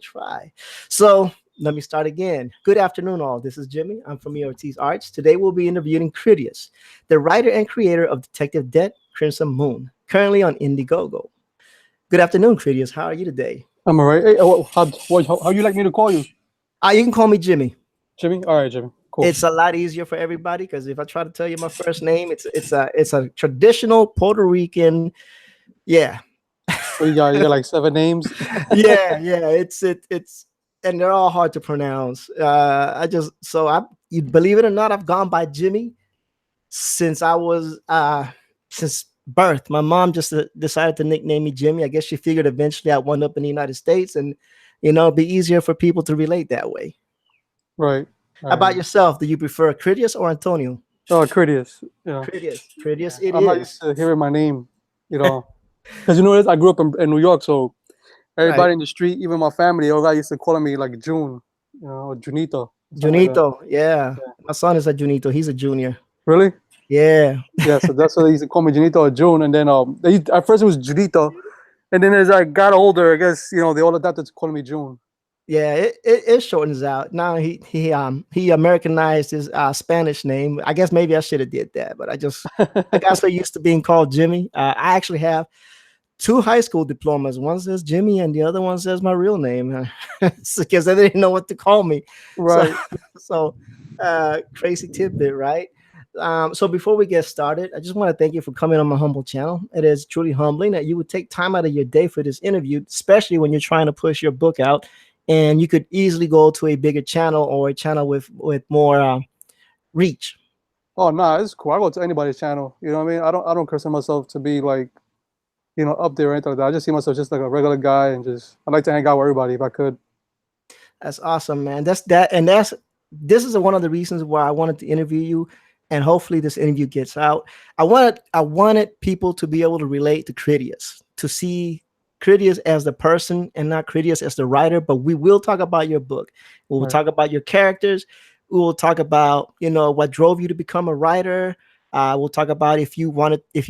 try. So let me start again. Good afternoon, all. This is Jimmy. I'm from Ortiz Arts. Today we'll be interviewing Cridious, the writer and creator of Detective Dead Crimson Moon, currently on IndieGoGo. Good afternoon, Cridious. How are you today? I'm all right. Hey, how you like me to call you? You can call me Jimmy. Jimmy? All right, Jimmy. Cool. It's a lot easier for everybody because if I try to tell you my first name, it's a traditional Puerto Rican. Yeah, So you got like 7 names. yeah. It's and they're all hard to pronounce. You believe it or not, I've gone by Jimmy since I was since birth. My mom just decided to nickname me Jimmy. I guess she figured eventually I'd wind up in the United States, and it'd be easier for people to relate that way. Right. How about yourself? Do you prefer Cridious or Antonio? Oh, Cridious. Cridious. It I'm not is used to hearing my name, because you know what? I grew up in New York, so everybody right. in the street, even my family, all guys used to call me like June, or Junito, something like that. Junito. Yeah, Yeah. my son is a Junito. He's a junior. Really? Yeah. Yeah. So that's what they used to call me, Junito or June, and then at first it was Junito, and then as I got older, I guess they all adapted to calling me June. Yeah, it shortens out. Now he Americanized his Spanish name. I guess maybe I should have did that, but I got so used to being called Jimmy. I actually have two high school diplomas. One says Jimmy, and the other one says my real name, because they didn't know what to call me. Right. So crazy tidbit, right? So before we get started, I just want to thank you for coming on my humble channel. It is truly humbling that you would take time out of your day for this interview, especially when you're trying to push your book out. And you could easily go to a bigger channel or a channel with more reach. Oh no, it's cool. I go to anybody's channel. You know what I mean? I don't consider myself to be like, up there or anything like that. I just see myself just like a regular guy, and I like to hang out with everybody if I could. That's awesome, man. This is one of the reasons why I wanted to interview you, and hopefully this interview gets out. I wanted people to be able to relate to Cridious, to see Cridious as the person and not Cridious as the writer. But we will talk about your book. We will talk about your characters. We will talk about what drove you to become a writer. We'll talk about if you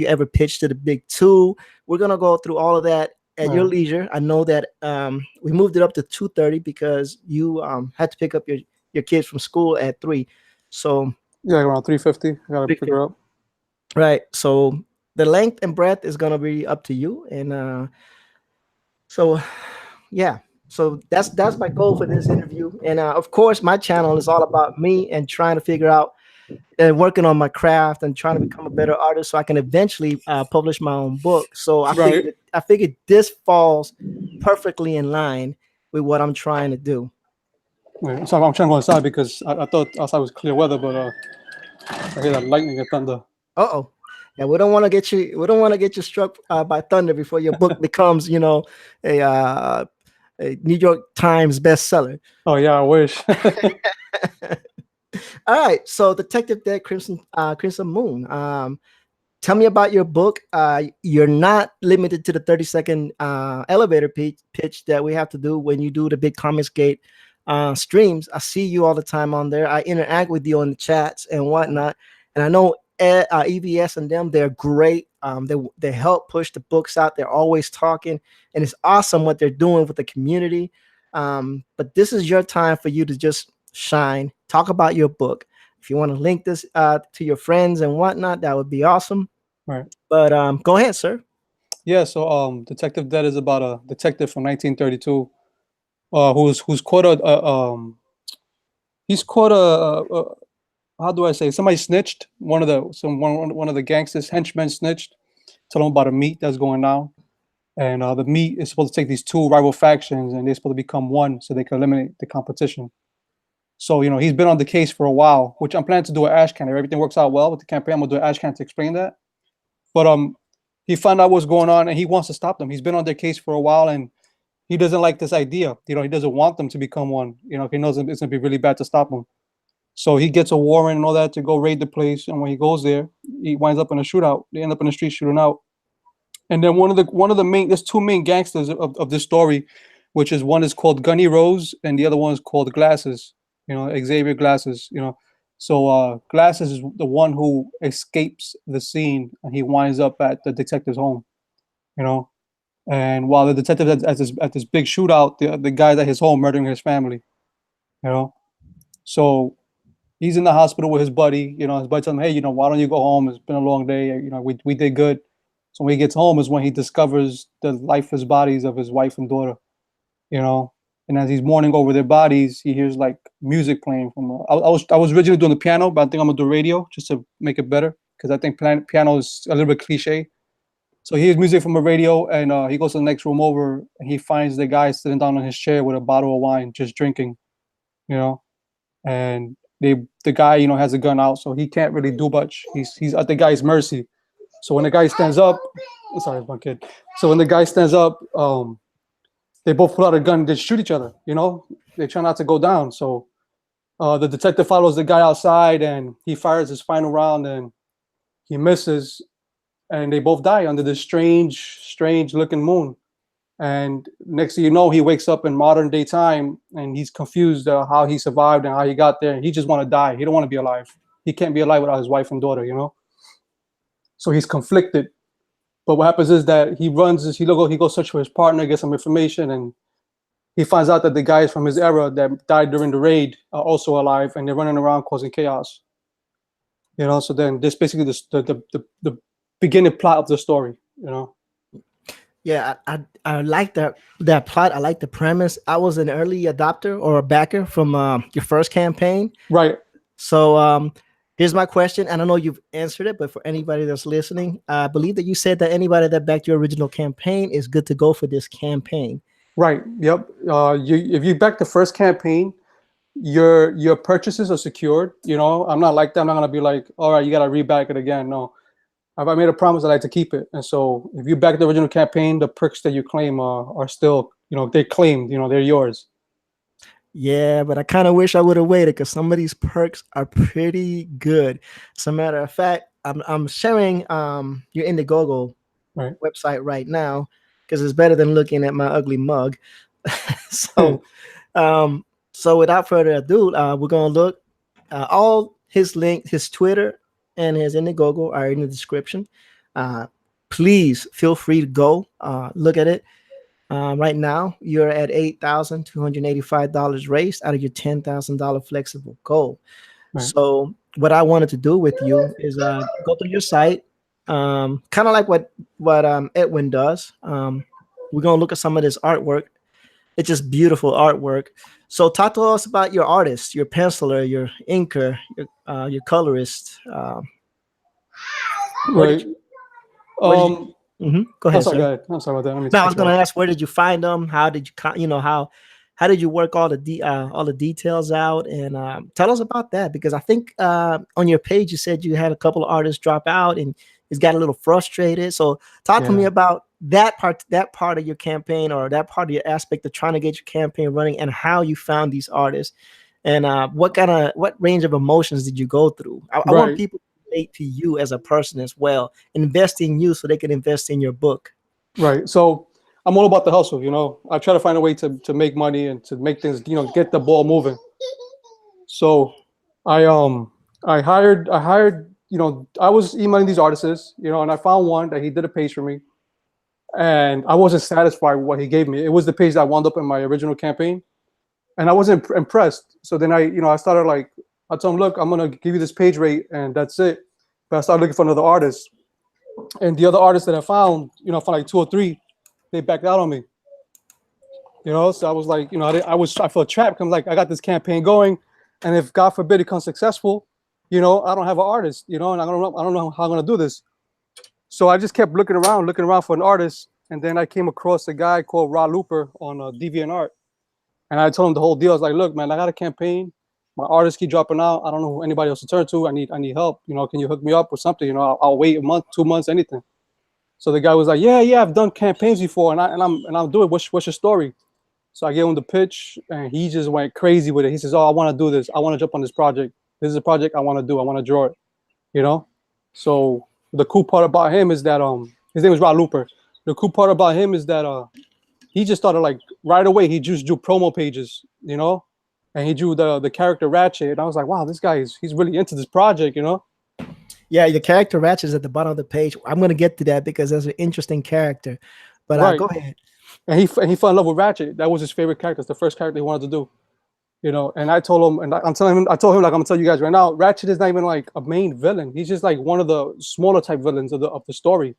ever pitched to the big two. We're gonna go through all of that at your leisure. I know that we moved it up to 2:30 because you had to pick up your kids from school at 3. So yeah, around 3:50. I gotta pick her up. Right. So the length and breadth is gonna be up to you, and so yeah. So that's my goal for this interview, and of course, my channel is all about me and trying to figure out and working on my craft and trying to become a better artist so I can eventually publish my own book. So I figured this falls perfectly in line with what I'm trying to do. Right. So I'm trying to go inside because I thought outside was clear weather, but I hear that lightning and thunder. Uh-oh. Yeah, we don't want to get you struck by thunder before your book becomes, a New York Times bestseller. Oh yeah, I wish. All right, so Detective Dead Crimson Moon. Tell me about your book. You're not limited to the 30-second elevator pitch that we have to do when you do the big Comicsgate streams. I see you all the time on there. I interact with you on the chats and whatnot, and I know EVS and them, they're great. They help push the books out. They're always talking, and it's awesome what they're doing with the community. But this is your time for you to just shine. Talk about your book. If you want to link this to your friends and whatnot, that would be awesome. Right. But go ahead, sir. Yeah. So Detective Dead is about a detective from 1932 who's caught he's caught how do I say, somebody snitched. One of the gangsters henchmen snitched, told him about a meet that's going down, and the meet is supposed to take these two rival factions, and they're supposed to become one so they can eliminate the competition. So he's been on the case for a while, which I'm planning to do an ash can. If everything works out well with the campaign, I'm gonna do an ash can to explain that. But he found out what's going on, and he wants to stop them. He's been on their case for a while, and he doesn't like this idea. He doesn't want them to become one. He knows it's gonna be really bad to stop them. So he gets a warrant and all that to go raid the place. And when he goes there, he winds up in a shootout. They end up in the street shooting out. And then there's two main gangsters of this story, which is one is called Gunny Rose and the other one is called Glasses. Xavier Glasses. So Glasses is the one who escapes the scene and he winds up at the detective's home. And while the detective at this big shootout, the guy's at his home murdering his family. You know, so he's in the hospital with his buddy. You know, his buddy tells him, "Hey, you know, why don't you go home? It's been a long day. You know, we did good." So when he gets home is when he discovers the lifeless bodies of his wife and daughter. You know, and as he's mourning over their bodies, he hears like music playing from. I was originally doing the piano, but I think I'm gonna do radio just to make it better because I think piano is a little bit cliche. So he hears music from a radio, and he goes to the next room over, and he finds the guy sitting down on his chair with a bottle of wine, just drinking. You know, and the guy, you know, has a gun out, so he can't really do much. He's at the guy's mercy. So when the guy stands up, I'm sorry, it's my kid. So when the guy stands up, they both pull out a gun and just shoot each other. You know, they try not to go down. So the detective follows the guy outside, and he fires his final round, and he misses, and they both die under this strange looking moon. And next thing you know, he wakes up in modern day time, and he's confused how he survived and how he got there. He just want to die. He don't want to be alive. He can't be alive without his wife and daughter, you know? So he's conflicted. But what happens is that he goes search for his partner, get some information, and he finds out that the guys from his era that died during the raid are also alive, and they're running around causing chaos. You know, so then this basically the beginning plot of the story, you know? Yeah, I like that plot. I like the premise. I was an early adopter or a backer from your first campaign. Right. So here's my question, and I know you've answered it, but for anybody that's listening, I believe that you said that anybody that backed your original campaign is good to go for this campaign. Right. Yep. If you back the first campaign, your purchases are secured. You know, I'm not like that. I'm not gonna be like, all right, you gotta reback it again. No, if I made a promise, I like to keep it. And so, if you back the original campaign, the perks that you claim are still, you know, they're claimed. You know, they're yours. Yeah, but I kind of wish I would have waited because some of these perks are pretty good. As a matter of fact, I'm sharing your IndieGoGo Right. website right now because it's better than looking at my ugly mug. so so without further ado, we're gonna look all his link, his Twitter and his IndieGoGo are in the description. Please feel free to go look at it. Right now, you're at $8,285 raised out of your $10,000 flexible goal. Right. So, what I wanted to do with you is go through your site, kind of like what Edwin does. We're gonna look at some of this artwork. It's just beautiful artwork. So, talk to us about your artist, your penciler, your inker, your colorist. Right. Go ahead. Go ahead. I'm sorry about that. I was going to ask, where did you find them? How did you, how did you work all the details out? And tell us about that, because I think on your page you said you had a couple of artists drop out and it's got a little frustrated. So talk to me about that part of your campaign, or that part of your aspect of trying to get your campaign running, and how you found these artists, and what range of emotions did you go through? I want people to relate to you as a person as well, invest in you so they can invest in your book. Right. So I'm all about the hustle, you know. I try to find a way to make money and to make things, you know, get the ball moving. So I hired, you know, I was emailing these artists, you know, and I found one that he did a page for me. And I wasn't satisfied with what he gave me. It was the page that wound up in my original campaign. And I wasn't impressed. So then I started like, I told him, look, I'm going to give you this page rate and that's it. But I started looking for another artist. And the other artists that I found, you know, for like 2 or 3, they backed out on me. You know, so I was like, you know, I felt trapped. I'm like, I got this campaign going, and if God forbid it becomes successful, you know, I don't have an artist, you know, and I don't know how I'm gonna do this. So I just kept looking around for an artist, and then I came across a guy called Rod Looper on DeviantArt, and I told him the whole deal. I was like, look, man, I got a campaign. My artists keep dropping out. I don't know who anybody else to turn to. I need help. You know, can you hook me up with something? You know, I'll wait a month, 2 months, anything. So the guy was like, yeah, I've done campaigns before, and I'm doing. What's your story? So I gave him the pitch, and he just went crazy with it. He says, oh, I want to do this. I want to jump on this project. This is a project I want to do. I want to draw it, you know? So the cool part about him is that his name is Rod Looper. The cool part about him is that he just started like right away. He just drew promo pages, you know? And he drew the character Ratchet. And I was like, wow, this guy he's really into this project, you know? Yeah, the character Ratchet is at the bottom of the page. I'm going to get to that because that's an interesting character. But Right. go ahead. And he fell in love with Ratchet. That was his favorite character. It's the first character he wanted to do. And I told him, and I'm telling him, I told him, like, I'm gonna tell you guys right now, Ratchet is not even like a main villain. He's just like one of the smaller type villains of the story.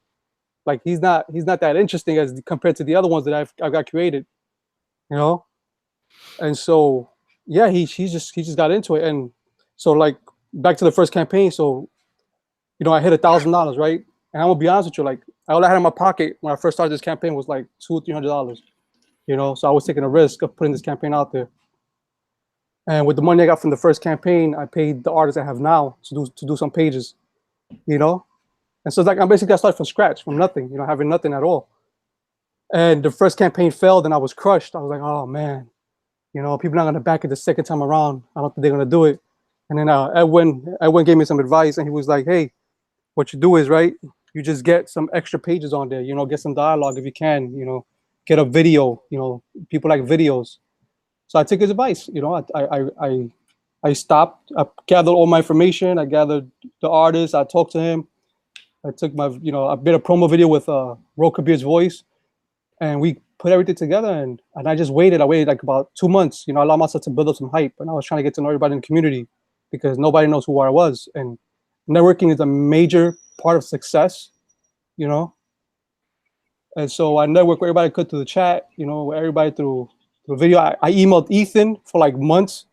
Like he's not that interesting as compared to the other ones that I've got created. You know, and so yeah, he just got into it, and so like back to the first campaign. So I hit $1,000, right? And I'm gonna be honest with you, like all I had in my pocket when I first started this campaign was like $200-300. So I was taking a risk of putting this campaign out there. And with the money I got from the first campaign, I paid the artist I have now to do some pages, you know. And so it's like I'm basically got started from scratch, from nothing, having nothing at all. And the first campaign failed, and I was crushed. I was like, oh man, people not gonna back it the second time around. I don't think they're gonna do it. And then Edwin gave me some advice, and he was like, hey, what you do is, right, you just get some extra pages on there, get some dialogue if you can, get a video, people like videos. So I took his advice. I stopped. I gathered all my information. I gathered the artist. I talked to him. I took I made a promo video with Ro Kabir's voice, and we put everything together. And I just waited. I waited like about 2 months. I allowed myself to build up some hype, and I was trying to get to know everybody in the community because nobody knows who I was. And networking is a major part of success, And so I networked with everybody I could through the chat, everybody through the video. I emailed Ethan for like months,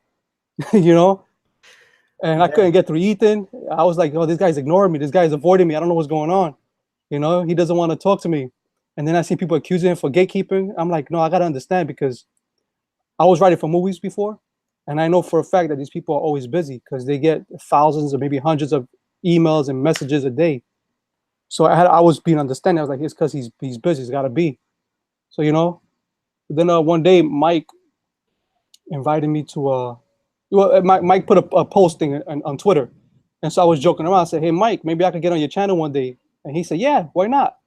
and I couldn't get through Ethan. I was like, oh, this guy's ignoring me. This guy's avoiding me. I don't know what's going on. He doesn't want to talk to me. And then I see people accusing him for gatekeeping. I'm like, no, I got to understand, because I was writing for movies before. And I know for a fact that these people are always busy because they get thousands or maybe hundreds of emails and messages a day. So I was being understanding. I was like, it's because he's busy. He's got to be. So, then one day Mike invited me to Mike put a posting on Twitter, and so I was joking around. I said, hey Mike, maybe I could get on your channel one day. And he said, yeah, why not?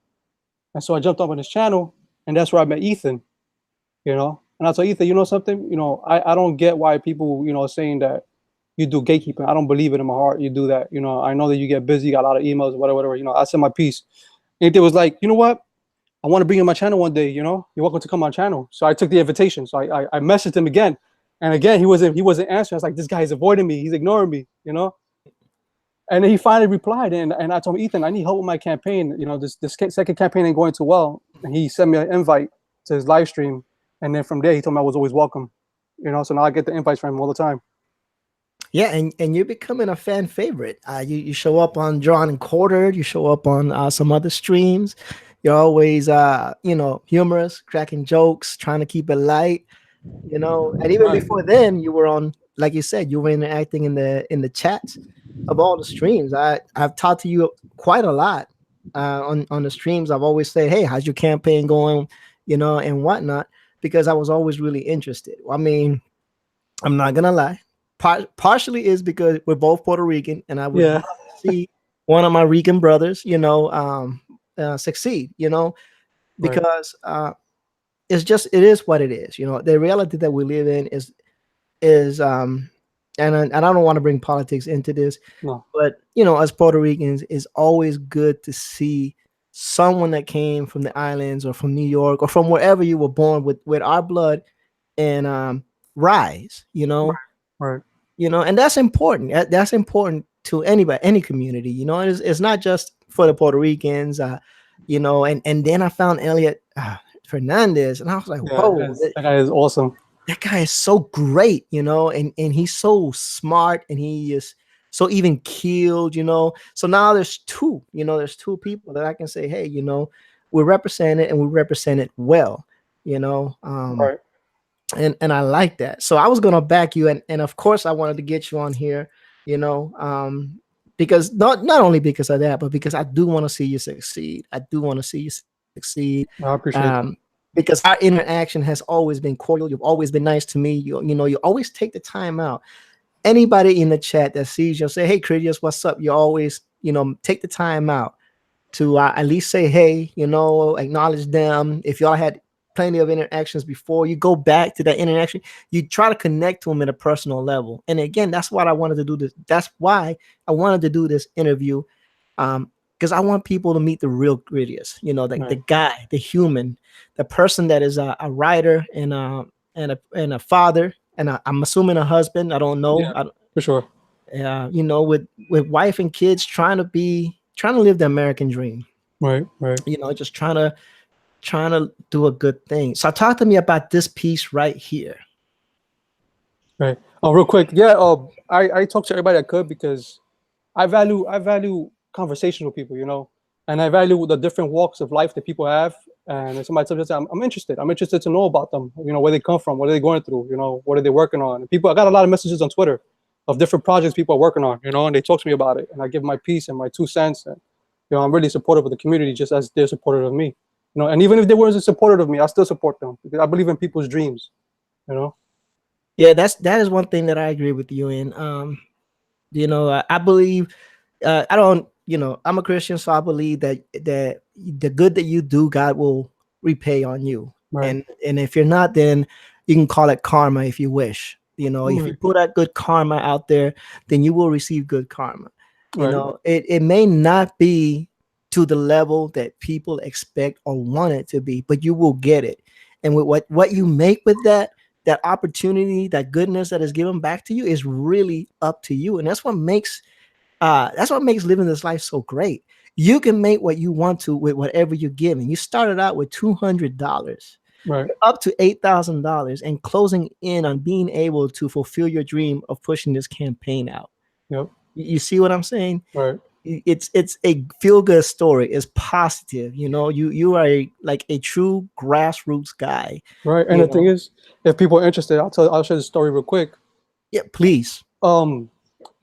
And so I jumped up on his channel, and that's where I met Ethan. And I told Ethan, something, I don't get why people are saying that you do gatekeeping. I don't believe it in my heart you do that. I know that you get busy, you got a lot of emails, whatever. I said my piece. And Ethan was like, you know what, I want to bring you on my channel one day. You're welcome to come on my channel. So I took the invitation. So I messaged him again. And again, he wasn't answering. I was like, this guy is avoiding me. He's ignoring me, And then he finally replied. And I told him, Ethan, I need help with my campaign. This second campaign ain't going too well. And he sent me an invite to his live stream. And then from there, he told me I was always welcome. So now I get the invites from him all the time. Yeah, and you're becoming a fan favorite. You show up on Drawn and Quartered. You show up on some other streams. You're always, humorous, cracking jokes, trying to keep it light. And even before then, you were on, like you said, you were interacting in the chats of all the streams. I've talked to you quite a lot on the streams. I've always said, hey, how's your campaign going, and whatnot, because I was always really interested. I mean, I'm not gonna lie. Partially is because we're both Puerto Rican, and I would love to see one of my Rican brothers, succeed, because it is what it is. The reality that we live in is and I don't want to bring politics into this, but as Puerto Ricans, it's always good to see someone that came from the islands or from New York or from wherever you were born with our blood and rise, Right. And that's important. That's important to anybody, any community, it's not just for the Puerto Ricans, and then I found Elliot Fernandez, and I was like, whoa, that guy is awesome. That guy is so great, and he's so smart, and he is so even keeled, So now there's two people that I can say, hey, we represent it, and we represent it well, Right. And I like that. So I was gonna back you, and of course I wanted to get you on here, because not only because of that, but because I do want to see you succeed. I do want to see you succeed. I appreciate that. Because our interaction has always been cordial. You've always been nice to me. You always take the time out. Anybody in the chat that sees you say, hey, Cridious, what's up? You always, take the time out to at least say, hey, acknowledge them. If y'all had plenty of interactions before, you go back to that interaction. You try to connect to them at a personal level. And again, that's what I wanted to do this. That's why I wanted to do this interview. because I want people to meet the real Cridious, you know, the Right. guy, the human, the person that is a writer and a father, and I'm assuming a husband. I don't know. Yeah, for sure. You know, with wife and kids, trying to live the American dream. Right, right, You know, just trying to do a good thing. So talk to me about this piece right here. right. Oh, real quick. Yeah. I talk to everybody I could because I value conversation with people, you know, and I value the different walks of life that people have. And if somebody tells me, I'm interested. I'm interested to know about them. You know, where they come from, what are they going through. You know, what are they working on. And people, I got a lot of messages on Twitter of different projects people are working on. You know, and they talk to me about it, and I give my piece and my 2 cents. And you know, I'm really supportive of the community, just as they're supportive of me. You know, and even if they weren't supportive of me, I still support them because I believe in people's dreams. You know. Yeah, that is one thing that I agree with you in. You know, I believe I don't, you know, I'm a Christian, so I believe that the good that you do, God will repay on you. Right. And if you're not, then you can call it karma if you wish. You know, if you Right. put out good karma out there, then you will receive good karma. You Right. know, it may not be to the level that people expect or want it to be, but you will get it. And with what you make with that opportunity, that goodness that is given back to you is really up to you. And that's what makes living this life so great. You can make what you want to with whatever you're given. You started out with $200, Right. up to $8,000, and closing in on being able to fulfill your dream of pushing this campaign out. Yep. You see what I'm saying? Right. It's a feel good story. It's positive. You know, you are like a true grassroots guy. Right. And You the thing know, is, if people are interested, I'll share the story real quick. yeah. Please. Um,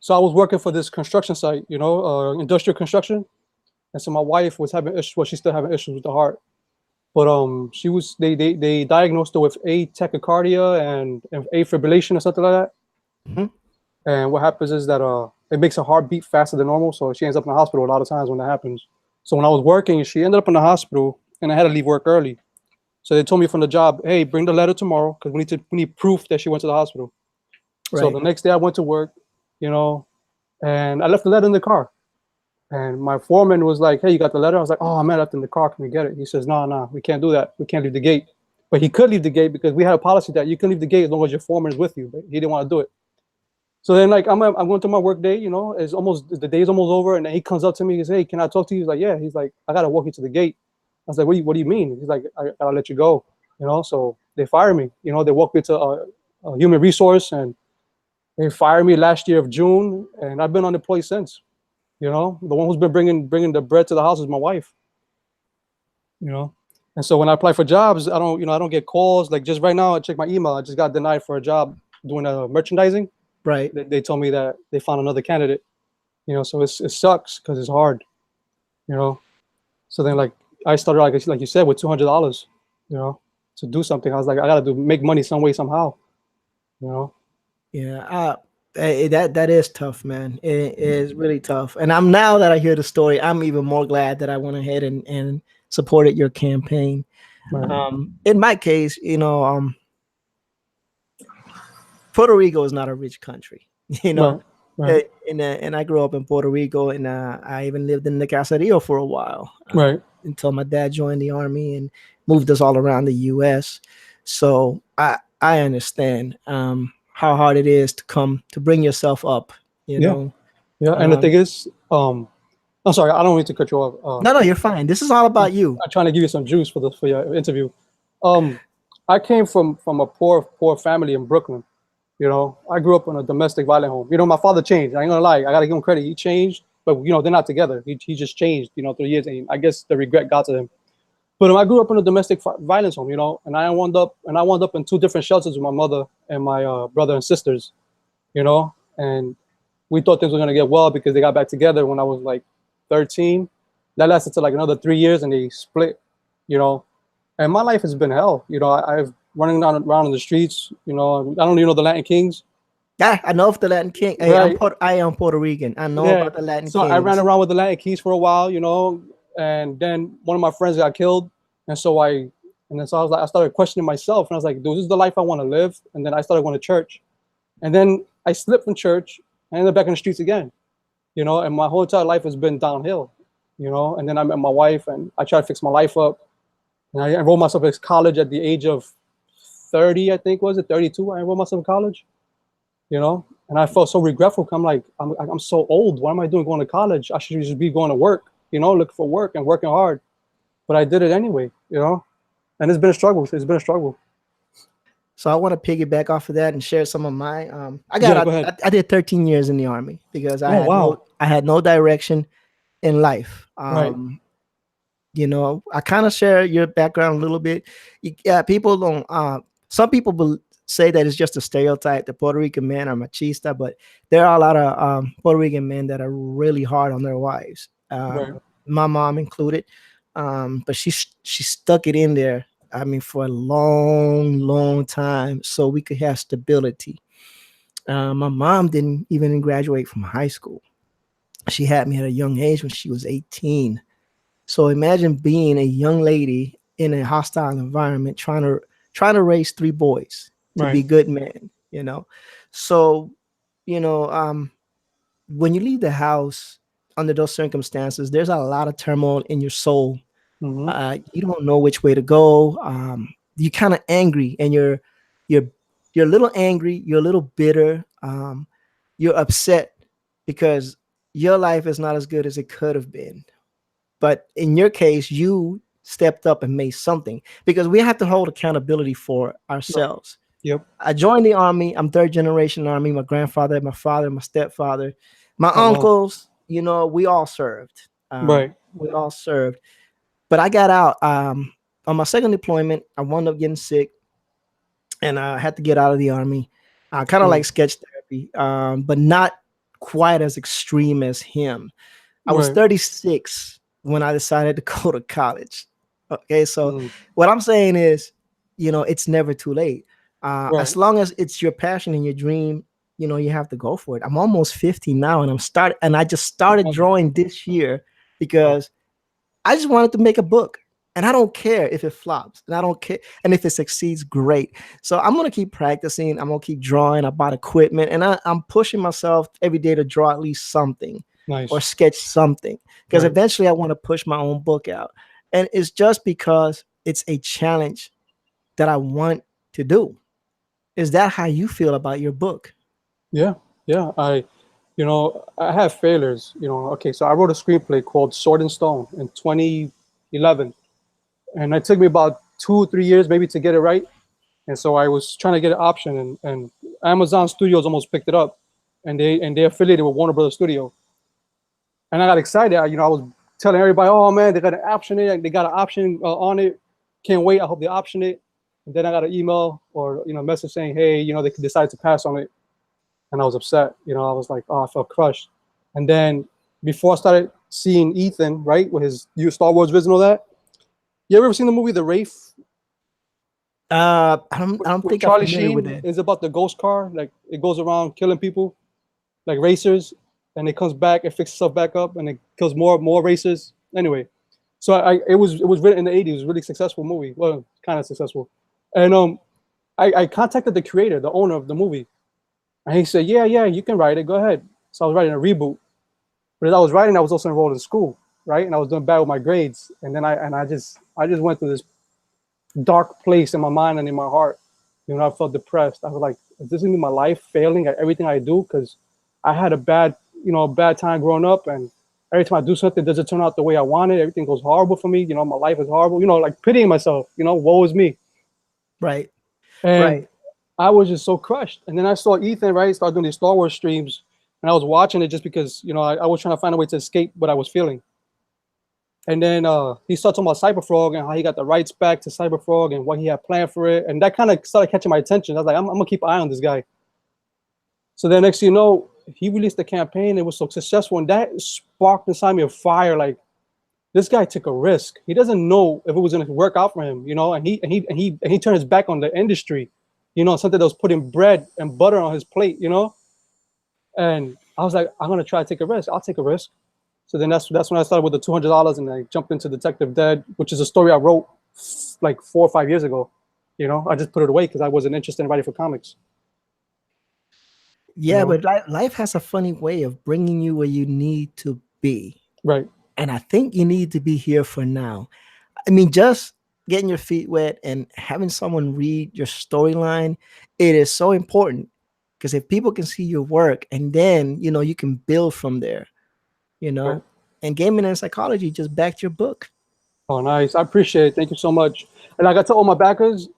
so I was working for this construction site, you know, industrial construction, and so my wife was having issues. Well, she's still having issues with the heart, but she was they diagnosed her with a tachycardia and a fibrillation or something like that. Mhm. And what happens is that it makes her heart beat faster than normal, so she ends up in the hospital a lot of times when that happens. So when I was working, she ended up in the hospital, and I had to leave work early. So they told me from the job, hey, bring the letter tomorrow because we need proof that she went to the hospital. So Right. the next day I went to work, you know, and I left the letter in the car. And my foreman was like, hey, you got the letter? I was like, oh, man, I left it in the car. Can we get it? He says, no, we can't do that. We can't leave the gate. But he could leave the gate because we had a policy that you can leave the gate as long as your foreman is with you. But he didn't want to do it. So then, like, I'm going to my work day, you know, the day's almost over. And then he comes up to me. He says, hey, can I talk to you? He's like, yeah. He's like, I got to walk you to the gate. I was like, what do you mean? He's like, I got to let you go, you know? So they fire me, you know, they walk me to a human resource and they fired me last year of June. And I've been unemployed since. You know, the one who's been bringing the bread to the house is my wife. You know, and so when I apply for jobs, I don't get calls. Like just right now, I check my email. I just got denied for a job doing merchandising. Right. They told me that they found another candidate. You know, so it sucks because it's hard. You know, so then like I started like you said with $200. You know, to do something. I was like, I gotta make money some way somehow. You know. Yeah. That is tough, man. It is really tough. And I'm now that I hear the story, I'm even more glad that I went ahead and supported your campaign. Right. In my case, you know, Puerto Rico is not a rich country, you know. Right. Right. And I grew up in Puerto Rico, and I even lived in the Caserio for a while Right. until my dad joined the army and moved us all around the U.S. So I understand how hard it is to bring yourself up, you Yeah. know. Yeah. And the thing is, I'm sorry, I don't mean to cut you off. No, you're fine. This is all about you. I'm trying to give you some juice for your interview. Um, I came from a poor family in Brooklyn. You know, I grew up in a domestic violent home. You know, my father changed. I ain't gonna lie. I gotta give him credit. He changed, but you know, they're not together. He just changed. You know, through the years, and I guess the regret got to him. But I grew up in a domestic violence home. You know, and I wound up in two different shelters with my mother and my brother and sisters. You know, and we thought things were gonna get well because they got back together when I was like 13. That lasted to like another 3 years, and they split. You know, and my life has been hell. You know, I've running around in the streets. You know, I don't even know the Latin Kings. Yeah, I know of the Latin King. Hey, Right. I am Puerto Rican. I know Yeah. about the Latin So I ran Kings. around with the Latin Kings for a while, you know, and then one of my friends got killed, and so I was like, I started questioning myself, and I was like, dude, this is the life I want to live. And then I started going to church, and then I slipped from church and ended up back in the streets again, you know, and my whole entire life has been downhill. you know. And then I met my wife, and I tried to fix my life up. And I enrolled myself in college at the age of 30, I think, was it 32? I enrolled myself in college, you know. And I felt so regretful. I'm like, I'm so old. What am I doing going to college? I should just be going to work, you know, looking for work and working hard. But I did it anyway, you know. And it's been a struggle. It's been a struggle. So I want to piggyback off of that and share some of my. Yeah, go ahead. I did 13 years in the Army because Oh, wow. I had no direction in life. Right. You know, I kind of share your background a little bit. Yeah, people don't. Some people say that it's just a stereotype. The Puerto Rican men are machista, but there are a lot of Puerto Rican men that are really hard on their wives. Right. My mom included, but she stuck it in there. I mean, for a long, long time, so we could have stability. My mom didn't even graduate from high school. She had me at a young age when she was 18. So imagine being a young lady in a hostile environment, trying to raise three boys to be Right. good men. You know, so you know, when you leave the house under those circumstances, there's a lot of turmoil in your soul. Mm-hmm. You don't know which way to go. You're kind of angry, and you're you're a little angry. You're a little bitter. You're upset because your life is not as good as it could have been. But in your case, you stepped up and made something because we have to hold accountability for Right. ourselves. Yep. I joined the Army. I'm third generation Army. My grandfather, my father, my stepfather, my Oh, wow. uncles. You know, we all served. Right. We all served. But I got out on my second deployment. I wound up getting sick, and I had to get out of the Army. Kind of Mm. like sketch therapy, but not quite as extreme as him. I was Right. 36 when I decided to go to college. Okay, so Mm. what I'm saying is, you know, it's never too late. Right. As long as it's your passion and your dream, you know, you have to go for it. I'm almost 50 now, and I just started Okay. drawing this year Wow. because I just wanted to make a book. And I don't care if it flops, and I don't care. And if it succeeds, great. So I'm gonna keep practicing. I'm gonna keep drawing. I bought equipment, and I'm pushing myself every day to draw at least something or Nice. sketch something. Because Right. eventually I want to push my own book out. And it's just because it's a challenge that I want to do. Is that how you feel about your book? Yeah. Yeah. You know, I have failures. You know, okay, so I wrote a screenplay called Sword and Stone in 2011, and it took me about 2 or 3 years maybe to get it right. And so I was trying to get an option, and Amazon Studios almost picked it up, and they affiliated with Warner Brothers Studio, and I got excited. You know, I was telling everybody, "Oh man, they got an option it. They got an option on it. Can't wait. I hope they option it." And then I got an email or message saying, "Hey, you know, they decided to pass on it," and I was upset. You know, I was like, "Oh, I felt crushed." And then before I started seeing Ethan, right, with his Star Wars vision, all that. You ever seen the movie The Wraith I don't with think I'm Charlie familiar with Sheen? that. It's about the ghost car, like it goes around killing people, like racers, and it comes back, it fixes itself back up, and it kills more racers. Anyway, so it was written in the 80s. It was a really successful movie. Well, kind of successful. And I contacted the creator, the owner of the movie, and he said, yeah, you can write it. Go ahead. So I was writing a reboot. But as I was writing, I was also enrolled in school, right? And I was doing bad with my grades. And then I just went through this dark place in my mind and in my heart. You know, I felt depressed. I was like, is this gonna be my life failing at everything I do? Because I had a bad time growing up, and every time I do something, it doesn't turn out the way I wanted. Everything goes horrible for me. You know, my life is horrible. You know, like pitying myself. You know, woe is me. Right. And Right. I was just so crushed. And then I saw Ethan, right, start doing these Star Wars streams, and I was watching it just because I was trying to find a way to escape what I was feeling. And then he started talking about Cyberfrog and how he got the rights back to Cyberfrog and what he had planned for it. And that kind of started catching my attention. I was like, I'm going to keep an eye on this guy. So then next thing you know, he released the campaign. It was so successful. And that sparked inside me a fire. Like, this guy took a risk. He doesn't know if it was going to work out for him, and he turned his back on the industry, something that was putting bread and butter on his plate. And I was like, I'm going to try to take a risk. I'll take a risk. So then that's when I started with the $200, and I jumped into Detective Dead, which is a story I wrote like 4 or 5 years ago. I just put it away because I wasn't interested in writing for comics. You Yeah, know, but life has a funny way of bringing you where you need to be. right? and I think you need to be here for now. I mean, just getting your feet wet and having someone read your storyline, it is so important because if people can see your work and then, you can build from there, you Right. know, and gaming and psychology just backed your book. Oh, nice. I appreciate it. Thank you so much. And like I tell all my backers,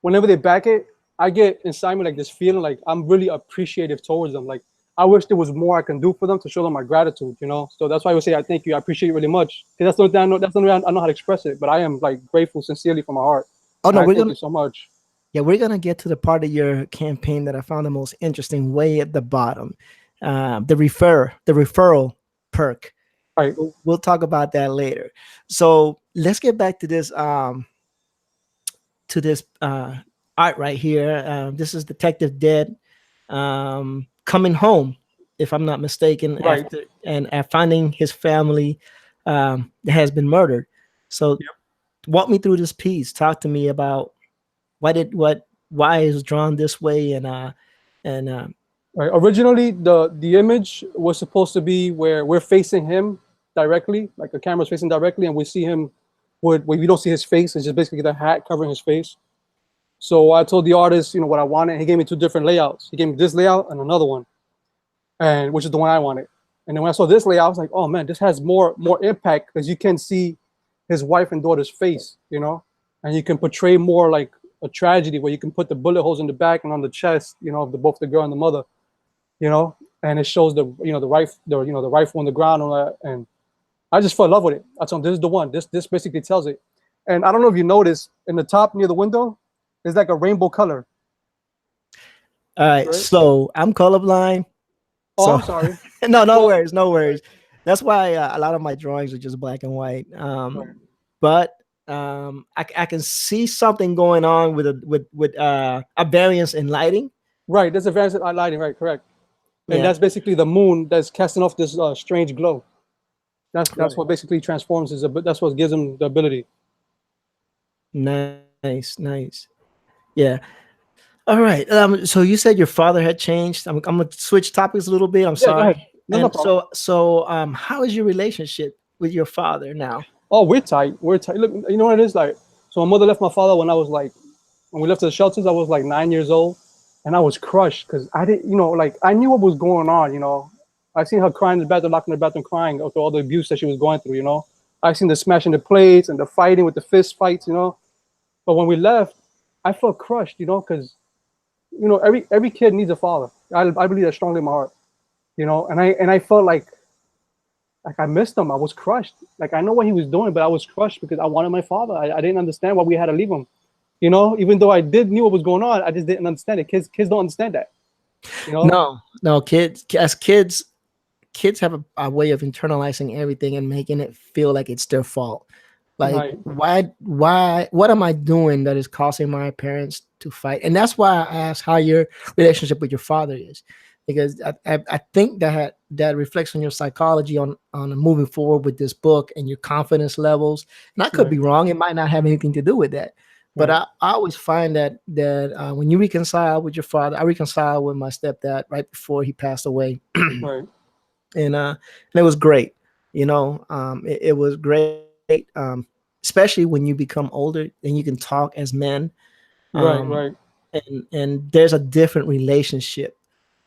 whenever they back it, I get inside me like this feeling like I'm really appreciative towards them. Like I wish there was more I can do for them to show them my gratitude, you know? So that's why I would say I thank you. I appreciate it really much. Because that's the only thing I know, that's the only way I know how to express it. But I am like grateful sincerely from my heart. Oh, And no, I thank you so much. we're going to get to the part of your campaign that I found the most interesting way at the bottom. The referral perk. Right. We'll talk about that later. So let's get back to this art right here. This is Detective Dead coming home, if I'm not mistaken, Right. after finding his family that has been murdered. So walk me through this piece. Talk to me about why it was drawn this way and Right. Originally, the image was supposed to be where we're facing him directly, like the camera's facing directly, and we see him. We don't see his face. It's just basically the hat covering his face. So I told the artist, what I wanted. He gave me two different layouts. He gave me this layout and another one, and which is the one I wanted. And then when I saw this layout, I was like, oh man, this has more impact because you can see his wife and daughter's face, and you can portray more like a tragedy where you can put the bullet holes in the back and on the chest, of both the girl and the mother, and it shows the rifle on the ground and all that. And I just fell in love with it. I told him this is the one. This basically tells it. And I don't know if you noticed in the top near the window, it's like a rainbow color. all right. Right? So I'm colorblind. Oh, So I'm sorry. no Well, worries, no worries. That's why a lot of my drawings are just black and white. right. But I can see something going on with a variance in lighting. Right, there's a variance in lighting, right, correct. And Yeah, that's basically the moon that's casting off this strange glow. That's right. what basically transforms his. That's what gives him the ability. Nice, nice. Yeah. All right. So you said your father had changed. I'm gonna switch topics a little bit. I'm Yeah, go ahead. sorry. No And problem. so how is your relationship with your father now? Oh, we're tight. We're tight. Look, you know what it is like. So my mother left my father when I was like, when we left the shelters, I was like 9 years old, and I was crushed because I didn't, like I knew what was going on. I seen her crying in the bathroom, locked in the bathroom, crying after all the abuse that she was going through. I seen the smashing the plates and the fighting with the fist fights. But when we left, I felt crushed. Because every kid needs a father. I believe that strongly in my heart. And I felt like I missed him. I was crushed. Like I know what he was doing, but I was crushed because I wanted my father. I didn't understand why we had to leave him. Even though I did knew what was going on, I just didn't understand it. Kids don't understand that. No, kids have a way of internalizing everything and making it feel like it's their fault. Like Right, what am I doing that is causing my parents to fight? And that's why I asked how your relationship with your father is, because I think that reflects on your psychology on moving forward with this book and your confidence levels. And I could right, be wrong; it might not have anything to do with that. But right, I always find that when you reconcile with your father, I reconciled with my stepdad right before he passed away, right, and it was great. It was great, especially when you become older and you can talk as men, right, um, right, and there's a different relationship,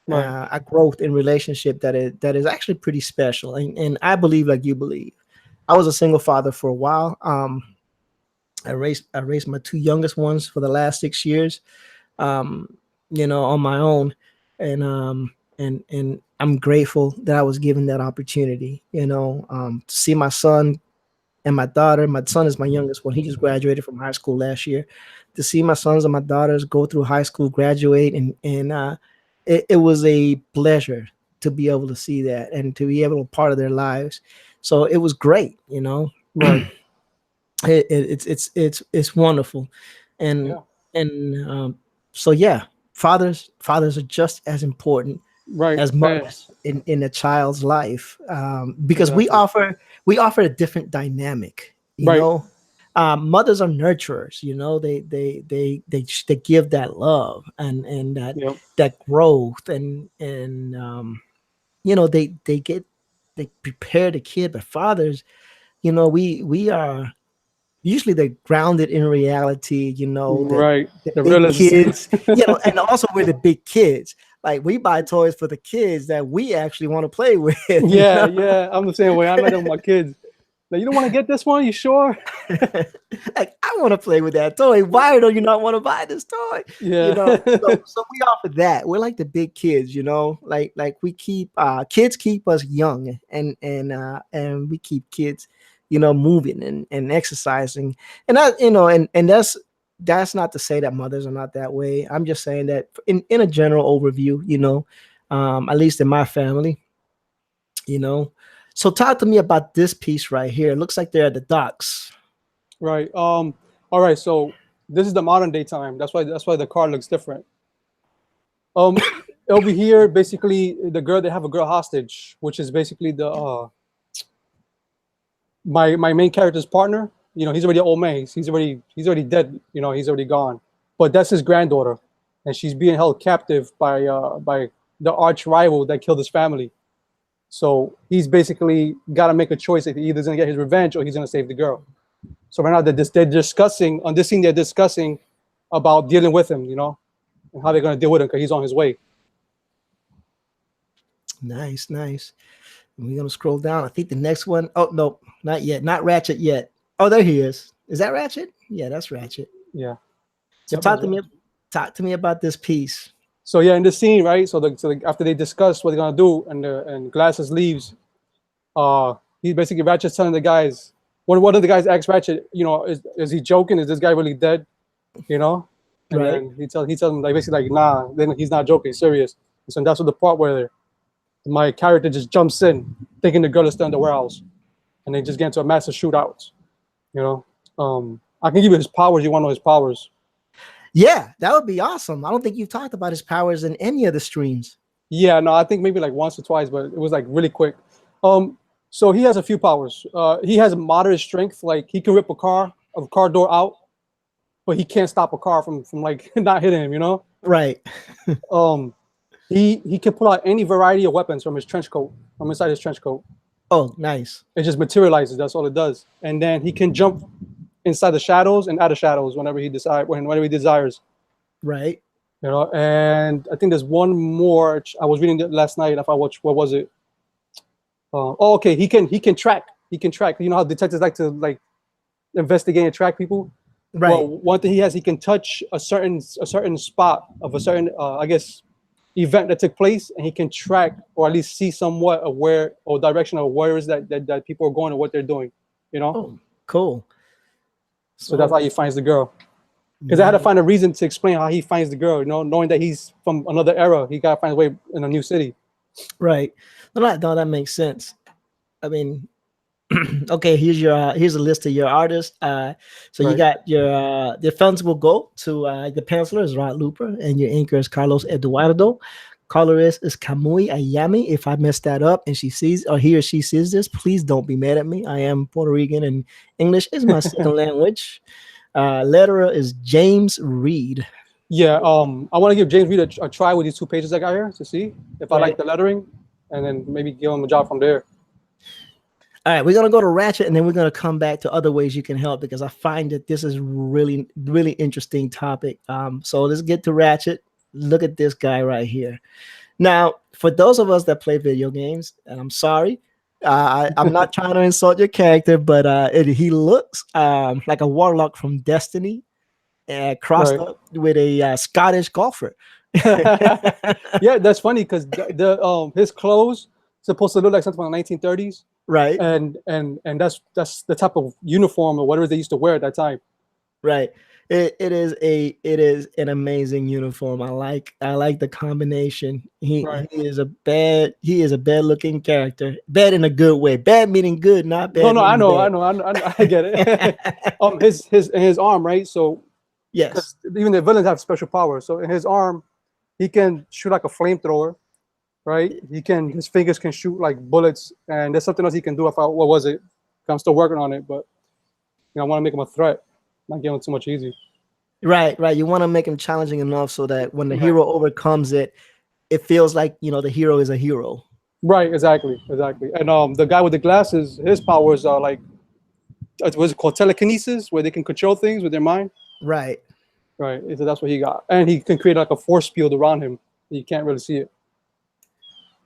right, a growth in relationship that is actually pretty special. And I believe like you believe. I was a single father for a while. I raised my two youngest ones for the last 6 years, um, on my own, and I'm grateful that I was given that opportunity, to see my son and my daughter. My son is my youngest one. He just graduated from high school last year. To see my sons and my daughters go through high school, graduate, and it was a pleasure to be able to see that and to be able to be part of their lives. So it was great. right. It's wonderful, and Yeah, so yeah, fathers are just as important right. as And mothers in a child's life, because we exactly. offer a different dynamic. Right, Mothers are nurturers. They give that love and that yep, growth, and they get they prepare the kid. But fathers, we are usually they're grounded in reality, Right. the The big realists. kids, and also we're the big kids. Like we buy toys for the kids that we actually want to play with. Yeah, yeah. I'm the same way. I'm like that with my kids. Like, you don't want to get this one? You sure? Like I want to play with that toy. Why do you not want to buy this toy? Yeah. So we offer that. We're like the big kids, like we keep kids keep us young, and we keep kids, moving and exercising. And that, and that's not to say that mothers are not that way. I'm just saying that in a general overview, at least in my family, you know. So talk to me about this piece right here. It looks like they're at the docks. Right. All right. So this is the modern day time. That's why the car looks different. Over here, basically, they have a girl hostage, which is basically the my main character's partner. He's already an old man. He's already dead. He's already gone. But that's his granddaughter, and she's being held captive by the arch rival that killed his family. So he's basically got to make a choice. If he either gonna get his revenge or he's gonna save the girl. So right now they're discussing on this scene. They're discussing about dealing with him, and how they're gonna deal with him because he's on his way. Nice, nice. We're gonna scroll down. I think the next one. Oh no, not yet. Not Ratchet yet. Oh, there he is. Is that Ratchet? Yeah, that's Ratchet. Yeah. So Yep, talk to me about this piece. So yeah, in the scene, right? So after they discuss what they're gonna do, and Glasses leaves, he basically Ratchet's telling the guys. One of the guys asks Ratchet, is he joking? Is this guy really dead? And Right. then he tells him like basically like nah. Then he's not joking, he's serious. And so that's what the part where my character just jumps in, thinking the girl is still in the warehouse, and they just get into a massive shootout. I can give you his powers. You want to know his powers? Yeah, that would be awesome. I don't think you've talked about his powers in any of the streams. Yeah, no, I think maybe like once or twice, but it was like really quick. So he has a few powers. He has moderate strength. Like he can rip a car door out, but he can't stop a car from like not hitting him. Right. He can pull out any variety of weapons from his trench coat, from inside his trench coat. Oh, nice. It just materializes. That's all it does. And then he can jump inside the shadows and out of shadows whenever he desires. Right. And I think there's one more. I was reading it last night. If I watched, what was it? Okay. He can track. He can track. You know how detectives like to like investigate and track people. Right. Well, one thing he has, he can touch a certain spot of a certain, I guess, event that took place, and he can track or at least see somewhat of where or direction of where is that people are going or what they're doing. Oh, cool. So that's how he finds the girl. Because I had to find a reason to explain how he finds the girl. Knowing that he's from another era, he gotta find a way in a new city. Right. No, that makes sense. I mean, okay, here's a list of your artists. So you Right. got your the funds will go to the penciler is Rod Looper, and your inker is Carlos Eduardo. Colorist is Kamui Ayami. If I messed that up and she sees or he or she sees this, please don't be mad at me. I am Puerto Rican and English is my second language. Letterer is James Reed. Yeah. I want to give James Reed a try with these 2 pages I got here to see if I like the lettering, and then maybe give him a job from there. All right, we're gonna go to Ratchet, and then we're gonna come back to other ways you can help because I find that this is really, really interesting topic. So let's get to Ratchet. Look at this guy right here. Now, for those of us that play video games, and I'm sorry, I'm not trying to insult your character, but he looks like a warlock from Destiny, crossed up with a Scottish golfer. Yeah, that's funny because his clothes supposed to look like something from the 1930s. Right. And that's the type of uniform or whatever they used to wear at that time. Right. It is an amazing uniform. I like the combination. He is a bad looking character. Bad in a good way. Bad meaning good, not bad. No, I know, I get it. his arm, right? So yes, even the villains have special powers. So in his arm, he can shoot like a flamethrower. Right, his fingers can shoot like bullets, and there's something else he can do. What was it? I'm still working on it, but I want to make him a threat, not give him too much easy. Right. You want to make him challenging enough so that when the hero overcomes it, it feels like the hero is a hero. Right, exactly. And the guy with the glasses, his powers are like, what's it called, telekinesis, where they can control things with their mind. Right. Right, so that's what he got, and he can create like a force field around him. You can't really see it.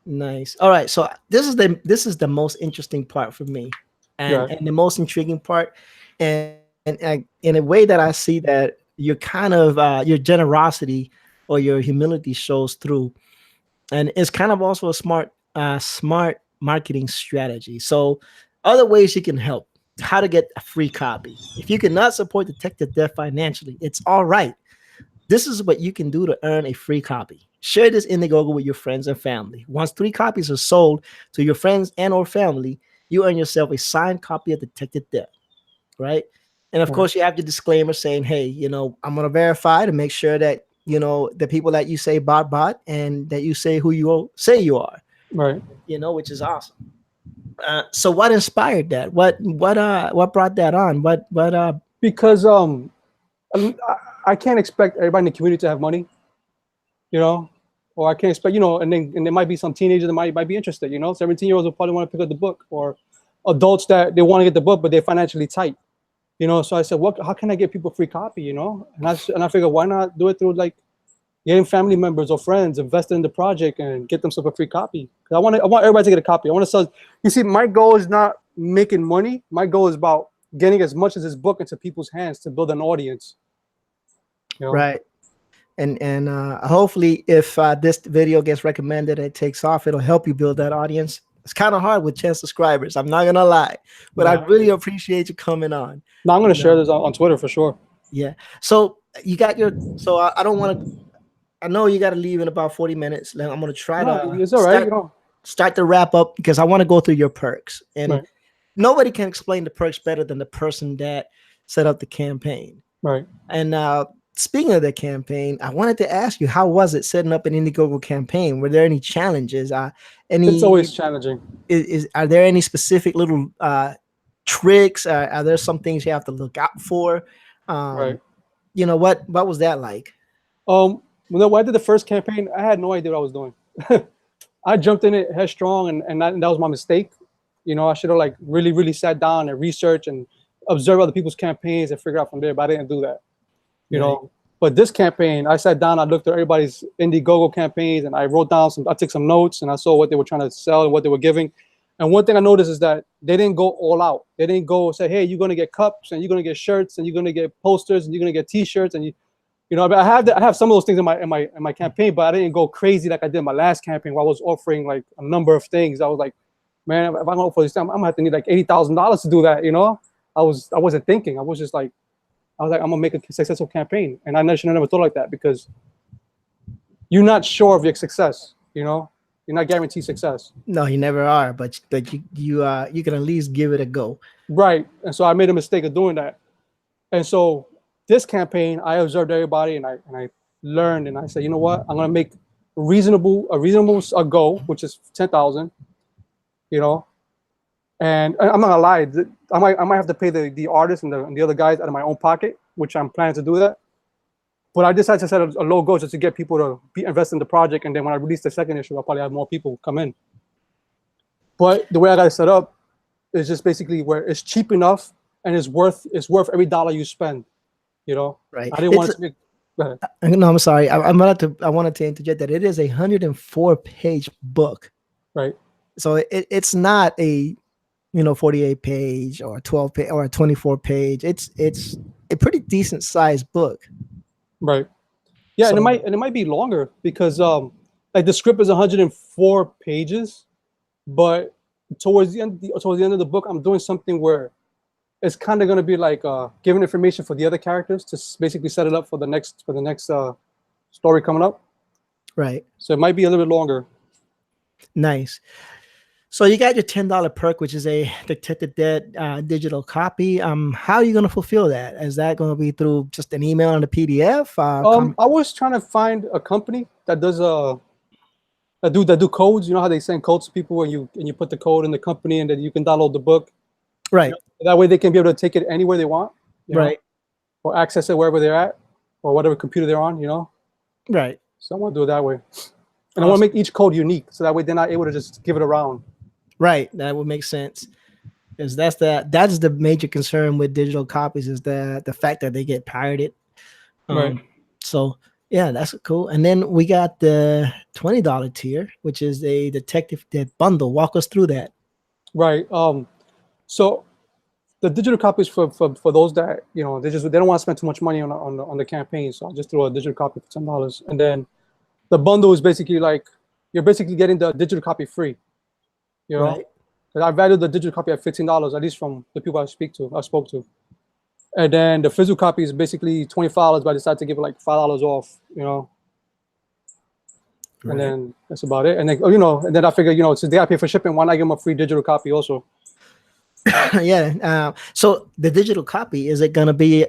Nice. All right. So this is the most interesting part for me, and Right, and the most intriguing part, and in a way that I see that your kind of your generosity or your humility shows through, and it's kind of also a smart marketing strategy. So other ways you can help: how to get a free copy. If you cannot support Detective Death financially, it's all right. This is what you can do to earn a free copy. Share this Indiegogo with your friends and family. Once 3 copies are sold to your friends and or family, you earn yourself a signed copy of Detective Death, right? And of right, course, you have your disclaimer saying, hey, I'm going to verify to make sure that, the people that you say bot, and that you say who you say you are, right. which is awesome. So what inspired that? What brought that on? What Because I can't expect everybody in the community to have money, you know, or I can't expect, and there might be some teenagers that might be interested, 17-year-olds will probably want to pick up the book, or adults that they want to get the book but they're financially tight, So I said, how can I get people free copy, And I figured, why not do it through like getting family members or friends invested in the project and get them some a free copy. Because I want everybody to get a copy. I want to sell. You see, my goal is not making money. My goal is about getting as much as this book into people's hands to build an audience. Right. And hopefully, if this video gets recommended and it takes off, it'll help you build that audience. It's kind of hard with 10 subscribers. I'm not gonna lie, but I really appreciate you coming on. Now I'm gonna share this on Twitter for sure. Yeah. So you got your. So I don't want to. I know you got to leave in about 40 minutes. I'm gonna try to it's all right. start the wrap up because I want to go through your perks, and Right. nobody can explain the perks better than the person that set up the campaign. Right. And speaking of the campaign, I wanted to ask you, how was it setting up an Indiegogo campaign? Were there any challenges? It's always challenging. Are there any specific little tricks? Are there some things you have to look out for? Right. What was that like? When I did the first campaign, I had no idea what I was doing. I jumped in it headstrong, and that was my mistake. I should have like really, really sat down and researched and observed other people's campaigns and figure out from there. But I didn't do that. But this campaign, I sat down, I looked at everybody's Indiegogo campaigns, and I took some notes, and I saw what they were trying to sell and what they were giving. And one thing I noticed is that they didn't go all out. They didn't go say, hey, you're going to get cups, and you're going to get shirts, and you're going to get posters, and you're going to get T-shirts, and I have some of those things in my campaign, but I didn't go crazy like I did my last campaign, where I was offering like a number of things. I was like, man, if I'm going for this time, I'm gonna have to need like $80,000 to do that. I wasn't thinking. I was like, I'm gonna make a successful campaign, and I should never thought like that, because you're not sure of your success. You're not guaranteed success. No, you never are, but you can at least give it a go. Right, and so I made a mistake of doing that, and so this campaign, I observed everybody, and I learned, and I said, you know what, I'm gonna make a reasonable goal, which is 10,000. And I'm not gonna lie, I might have to pay the artists and the other guys out of my own pocket, which I'm planning to do that. But I decided to set a low goal just to get people to invest in the project, and then when I release the second issue, I'll probably have more people come in. But the way I got it set up is just basically where it's cheap enough and it's worth every dollar you spend. Right. I didn't want to make. Go ahead. No, I'm sorry. I wanted to interject that it is a 104-page book. Right. So it's not a 48-page or 12-page or a 24-page. It's a pretty decent sized book. Right. Yeah, so, and it might be longer, because like the script is 104 pages, but towards the end of the book, I'm doing something where it's kind of going to be like giving information for the other characters to basically set it up for the next story coming up. Right. So it might be a little bit longer. Nice. So you got your $10 perk, which is a Detective Dead digital copy. How are you going to fulfill that? Is that going to be through just an email and a PDF? I was trying to find a company that does that do codes. You know how they send codes to people, and you put the code in the company, and then you can download the book. Right. That way they can be able to take it anywhere they want. Right. Or access it wherever they're at, or whatever computer they're on. Right. So I want to do it that way. And I want to make each code unique, so that way they're not able to just give it around. Right, that would make sense. Because that's the major concern with digital copies is the fact that they get pirated. Right. So yeah, that's cool. And then we got the $20 tier, which is a detective bundle. Walk us through that. Right. So the digital copies for those that they don't want to spend too much money on the campaign. So I'll just throw a digital copy for $10, and then the bundle is basically like you're basically getting the digital copy free. You know, Right. because I value the digital copy at $15, at least from the people I spoke to. And then the physical copy is basically $25, but I decided to give it like $5 off. Right. And then that's about it. And then and then I figure since they got to pay for shipping, why not give them a free digital copy also? Yeah. So the digital copy, is it gonna be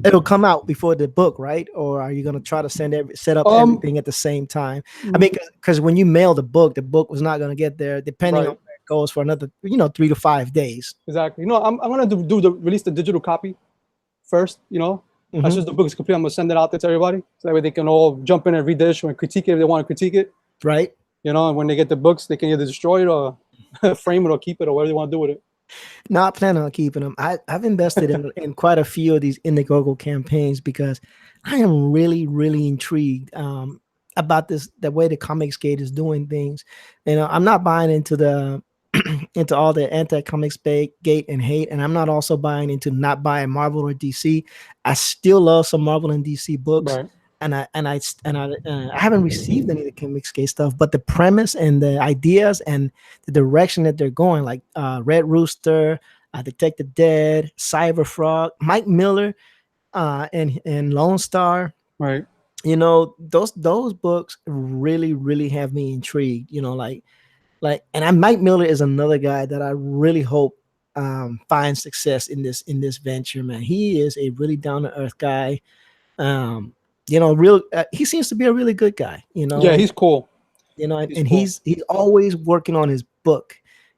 it'll come out before the book, right? Or are you gonna try to set up everything at the same time? I mean, because when you mail the book was not gonna get there, depending on where it goes, for another 3 to 5 days. Exactly. I'm gonna release the digital copy first. As soon as the book is complete, I'm gonna send it out there to everybody, so that way they can all jump in and read the issue and critique it if they want to critique it. Right. And when they get the books, they can either destroy it or frame it or keep it or whatever they want to do with it. Not planning on keeping them. I've invested in quite a few of these IndieGoGo campaigns because I am really, really intrigued about the way the Comicsgate is doing things. I'm not buying into into all the anti-Comicsgate and hate, and I'm not also buying into not buying Marvel or DC. I still love some Marvel and DC books. Right. And I haven't received any of the Comicsgate stuff, but the premise and the ideas and the direction that they're going, like Red Rooster, Detective Dead, Sciver Frog, Mike Miller, and Lone Star. Right. Those books really, really have me intrigued. Mike Miller is another guy that I really hope finds success in this venture. Man, he is a really down to earth guy. He seems to be a really good guy, Yeah, he's cool. He's always working on his book,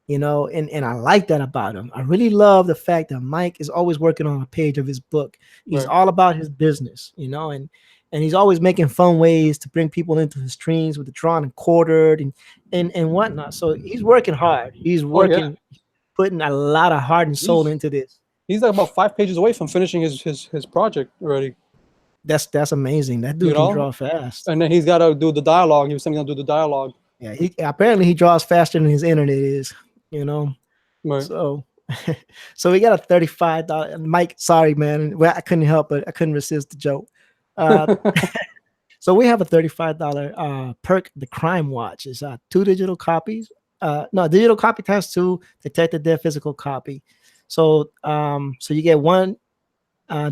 and I like that about him. I really love the fact that Mike is always working on a page of his book. He's all about his business, and he's always making fun ways to bring people into his streams with the drawn and quartered and whatnot. So he's working hard. He's working, putting a lot of heart and soul into this. He's like about 5 pages away from finishing his project already. That's amazing. That dude can draw fast. And then he's got to do the dialogue. He was saying he's gonna do the dialogue. Yeah, apparently he draws faster than his internet is. Right. So we got a $35. Mike, sorry, man. Well, I couldn't help it. I couldn't resist the joke. So we have a $35 Perk, the Crime Watch. It's 2 digital copies. Digital copy times 2, Detective Dead physical copy. So you get 1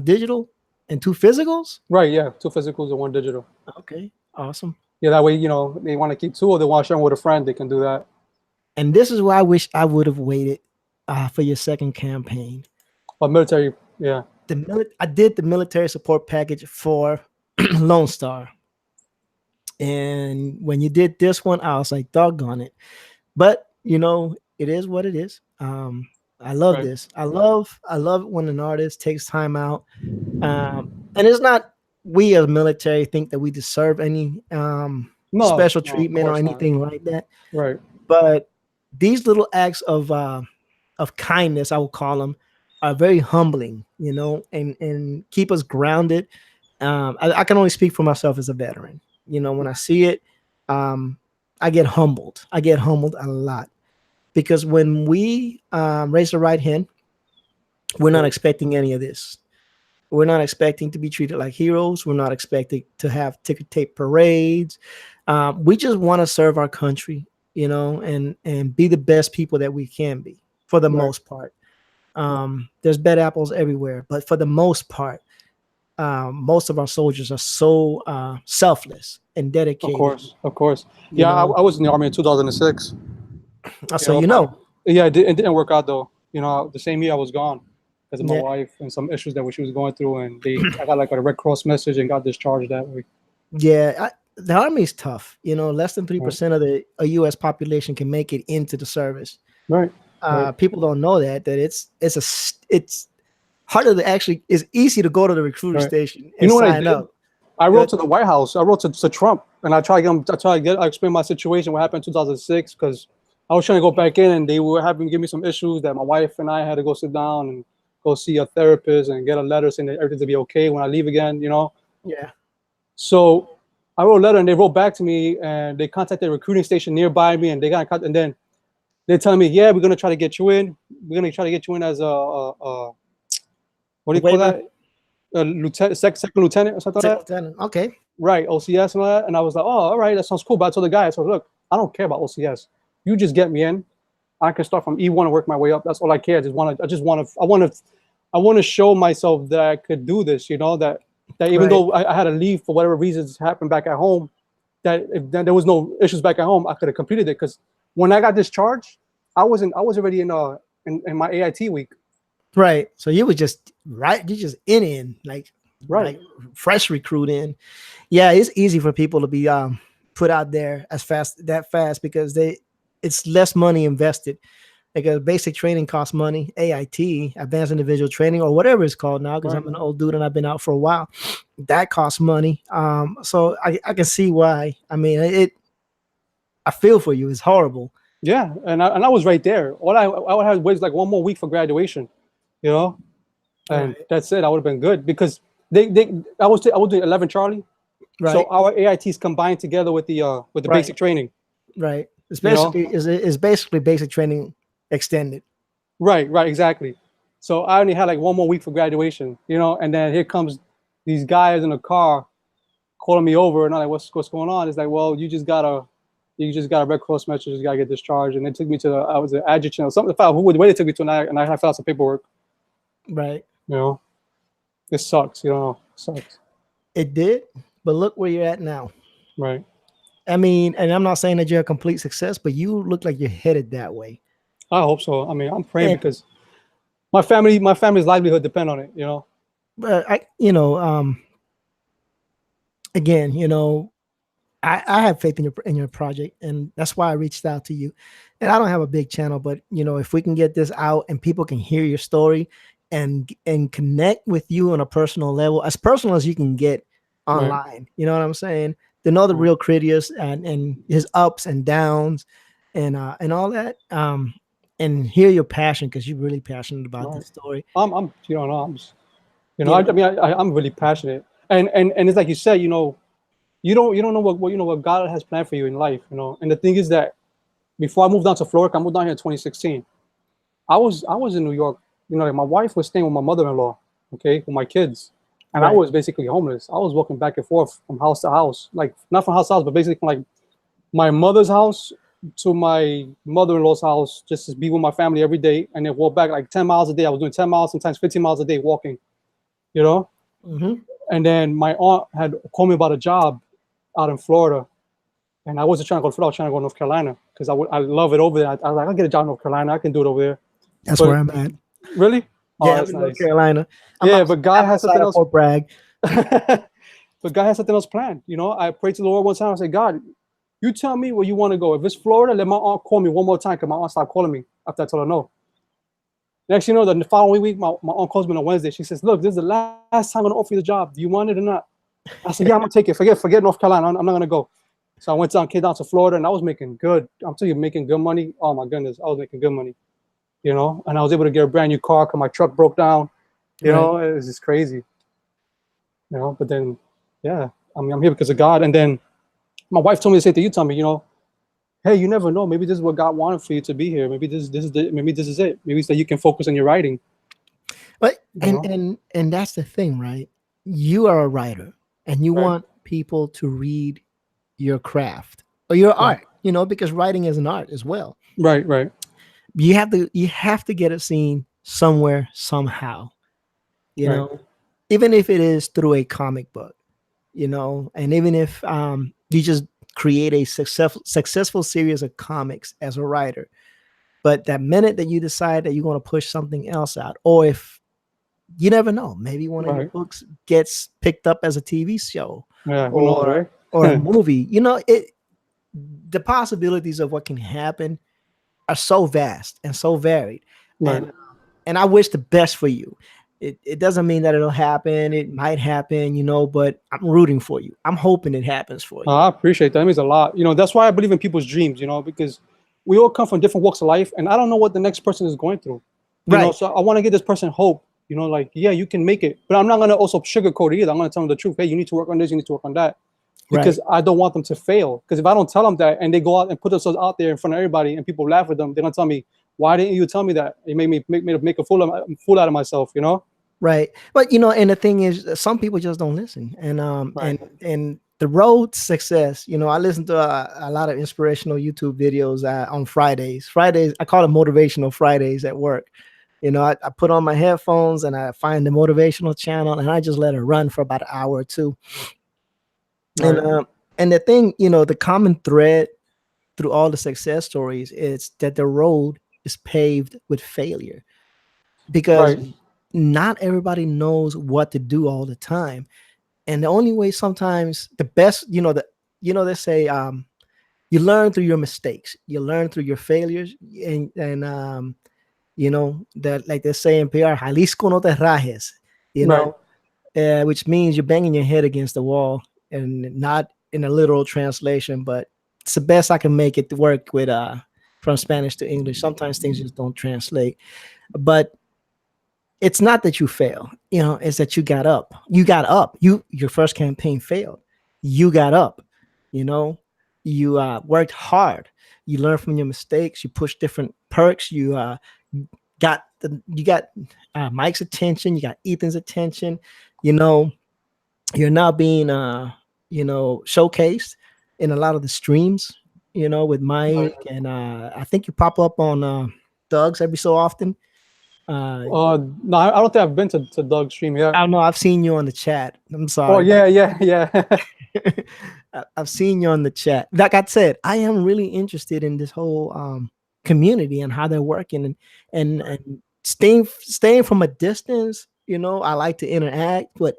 digital and 2 physicals? Right, yeah. 2 physicals and 1 digital. Okay, awesome. Yeah, that way, they want to keep 2 or they want to share them with a friend, they can do that. And this is why I wish I would have waited for your second campaign. Military, yeah. I did the military support package for Lone Star. And when you did this one, I was like, doggone it. But, it is what it is. I love this. I love when an artist takes time out. And it's not we as military think that we deserve any special treatment or anything like that. Right. But these little acts of kindness, I will call them, are very humbling, and keep us grounded. I can only speak for myself as a veteran. When I see it, I get humbled. I get humbled a lot. Because when we raise the right hand, we're not expecting any of this. We're not expecting to be treated like heroes. We're not expecting to have ticker tape parades. We just want to serve our country, and be the best people that we can be for the most part. There's bad apples everywhere, but for the most part, most of our soldiers are so selfless and dedicated. Of course. Yeah, I was in the Army in 2006. So Yeah, it didn't work out though. The same year I was gone because of my wife and some issues that she was going through, and I got like a Red Cross message and got discharged that way. Yeah, the Army is tough. Less than 3% of the U.S. population can make it into the service. Right. People don't know that it's harder to actually. It's easy to go to the recruiter station and sign up. I wrote Good. to the White House. I wrote to Trump, and I explained my situation, what happened in 2006, because I was trying to go back in, and they were having give me some issues that my wife and I had to go sit down and go see a therapist and get a letter saying that everything's to be okay when I leave again, Yeah. So I wrote a letter, and they wrote back to me, and they contacted a recruiting station nearby me, and they got in contact, and then they're telling me, yeah, we're gonna try to get you in. We're gonna try to get you in as a what do you call Waiver. that? A lieutenant, second lieutenant or something like that. Second lieutenant. Okay. Right, OCS and all that. And I was like, oh, all right, that sounds cool. But I told the guy, I said, look, I don't care about OCS. You just get me in. I can start from E1 and work my way up. That's all I care. I want to show myself that I could do this. That even Right. though I had to leave for whatever reasons happened back at home, that if there was no issues back at home, I could have completed it. Because when I got discharged, I was already in my AIT week. Right. So you were just right. You just in like Right. fresh recruit in. Yeah, it's easy for people to be put out there that fast because it's less money invested. Because basic training costs money, AIT, advanced individual training, or whatever it's called now, because Right. I'm an old dude and I've been out for a while. That costs money. So I can see why. I mean, I feel for you. It's horrible. Yeah, and I was right there. All I would have to wait like one more week for graduation, and Right. that's it. I would have been good because I was doing 11 Charlie, Right. so our AITs combined together with the Right. basic training. Right. It's basically basic training extended. Right, exactly. So I only had like one more week for graduation, and then here comes these guys in the car calling me over, and I'm like, what's going on? It's like, well, you just got a Red Cross message, you just gotta get discharged, and they took me to I was an adjutant or something. Who they took me to, and I had to fill out some paperwork. Right. It sucks, it sucks. It did, but look where you're at now. Right. I mean, and I'm not saying that you're a complete success, but you look like you're headed that way. I hope so. I mean, I'm praying And- because my family's livelihood depend on it. But again, I have faith in your project, and that's why I reached out to you. And I don't have a big channel, but if we can get this out and people can hear your story and connect with you on a personal level, as personal as you can get online, Right. you know what I'm saying? To know the real Cridious and his ups and downs and all that, and hear your passion because you're really passionate about Right. this story. I'm I'm really passionate, and it's like you said, you don't know what God has planned for you in life, And the thing is that before I moved down to Florida, I moved down here in 2016. I was in New York, like my wife was staying with my mother-in-law, okay, with my kids, and I Right. was basically homeless. I was walking back and forth from house to house, like not from house to house, but basically from like my mother's house to my mother-in-law's house, just to be with my family every day, and then walk back like 10 miles a day. I was doing 10 miles, sometimes 15 miles a day walking, Mm-hmm. And then my aunt had called me about a job out in Florida, and I wasn't trying to go to Florida. I was trying to go to North Carolina because I love it over there. I was like, I'll get a job in North Carolina. I can do it over there. That's But- where I'm at. Really? Oh, Yeah, that's I'm in North nice. Carolina. Yeah, but God has something else. Fort Bragg. But God has something else planned. I prayed to the Lord one time. I said, God, you tell me where you want to go. If it's Florida, let my aunt call me one more time because my aunt stopped calling me after I told her no. Next, the following week, my aunt calls me on a Wednesday. She says, look, this is the last time I'm going to offer you the job. Do you want it or not? I said, yeah, I'm going to take it. Forget North Carolina. I'm not going to go. So I came down to Florida, and I was making good. I'm telling you, making good money. Oh, my goodness. I was making good money, and I was able to get a brand new car because my truck broke down. It was just crazy. But then, yeah, I'm here because of God. And then my wife told me to say to you, Tommy, hey, you never know. Maybe this is what God wanted for you to be here. Maybe this is it. Maybe it's that you can focus on your writing. But and that's the thing, right? You are a writer, and you Right. want people to read your craft or your art, because writing is an art as well. Right. You have to get it seen somewhere, somehow, Right. even if it is through a comic book, and even if you just create a successful series of comics as a writer. But that minute that you decide that you're going to push something else out, or if you never know, maybe one of your Right. books gets picked up as a TV show Yeah. Who knows, right? or a movie, the possibilities of what can happen are so vast and so varied. Right. And I wish the best for you. It doesn't mean that it'll happen. It might happen, but I'm rooting for you. I'm hoping it happens for you. I appreciate that. That means a lot. That's why I believe in people's dreams, because we all come from different walks of life, and I don't know what the next person is going through. Right. So I want to give this person hope, like, yeah, you can make it. But I'm not going to also sugarcoat it either. I'm going to tell them the truth. Hey, you need to work on this, you need to work on that. Because I don't want them to fail. Because if I don't tell them that and they go out and put themselves out there in front of everybody and people laugh at them, they're going to tell me, why didn't you tell me that? It made me make a fool out of myself, Right. But and the thing is, some people just don't listen. And Right. and the road to success, I listen to a lot of inspirational YouTube videos on Fridays. Fridays, I call it motivational Fridays at work. I put on my headphones and I find the motivational channel and I just let it run for about an hour or two. Right. And the thing, the common thread through all the success stories is that the road is paved with failure, because Right. not everybody knows what to do all the time. And the only way, sometimes the best, they say, you learn through your mistakes, you learn through your failures, and that, like they say in PR, Jalisco no te rajes, Right. which means you're banging your head against the wall, and not in a literal translation, but it's the best I can make it to work with from Spanish to English. Sometimes things just don't translate, but it's not that you fail, it's that you got up. You got up. Your first campaign failed. You got up, you worked hard. You learn from your mistakes. You push different perks. You got Mike's attention. You got Ethan's attention. You're now being showcased in a lot of the streams, with Mike, and I think you pop up on Doug's every so often. No, I don't think I've been to Doug's stream yet. I don't know. I've seen you on the chat. I'm sorry. Oh yeah. I've seen you on the chat. Like I said, I am really interested in this whole community and how they're working, and staying from a distance. I like to interact, but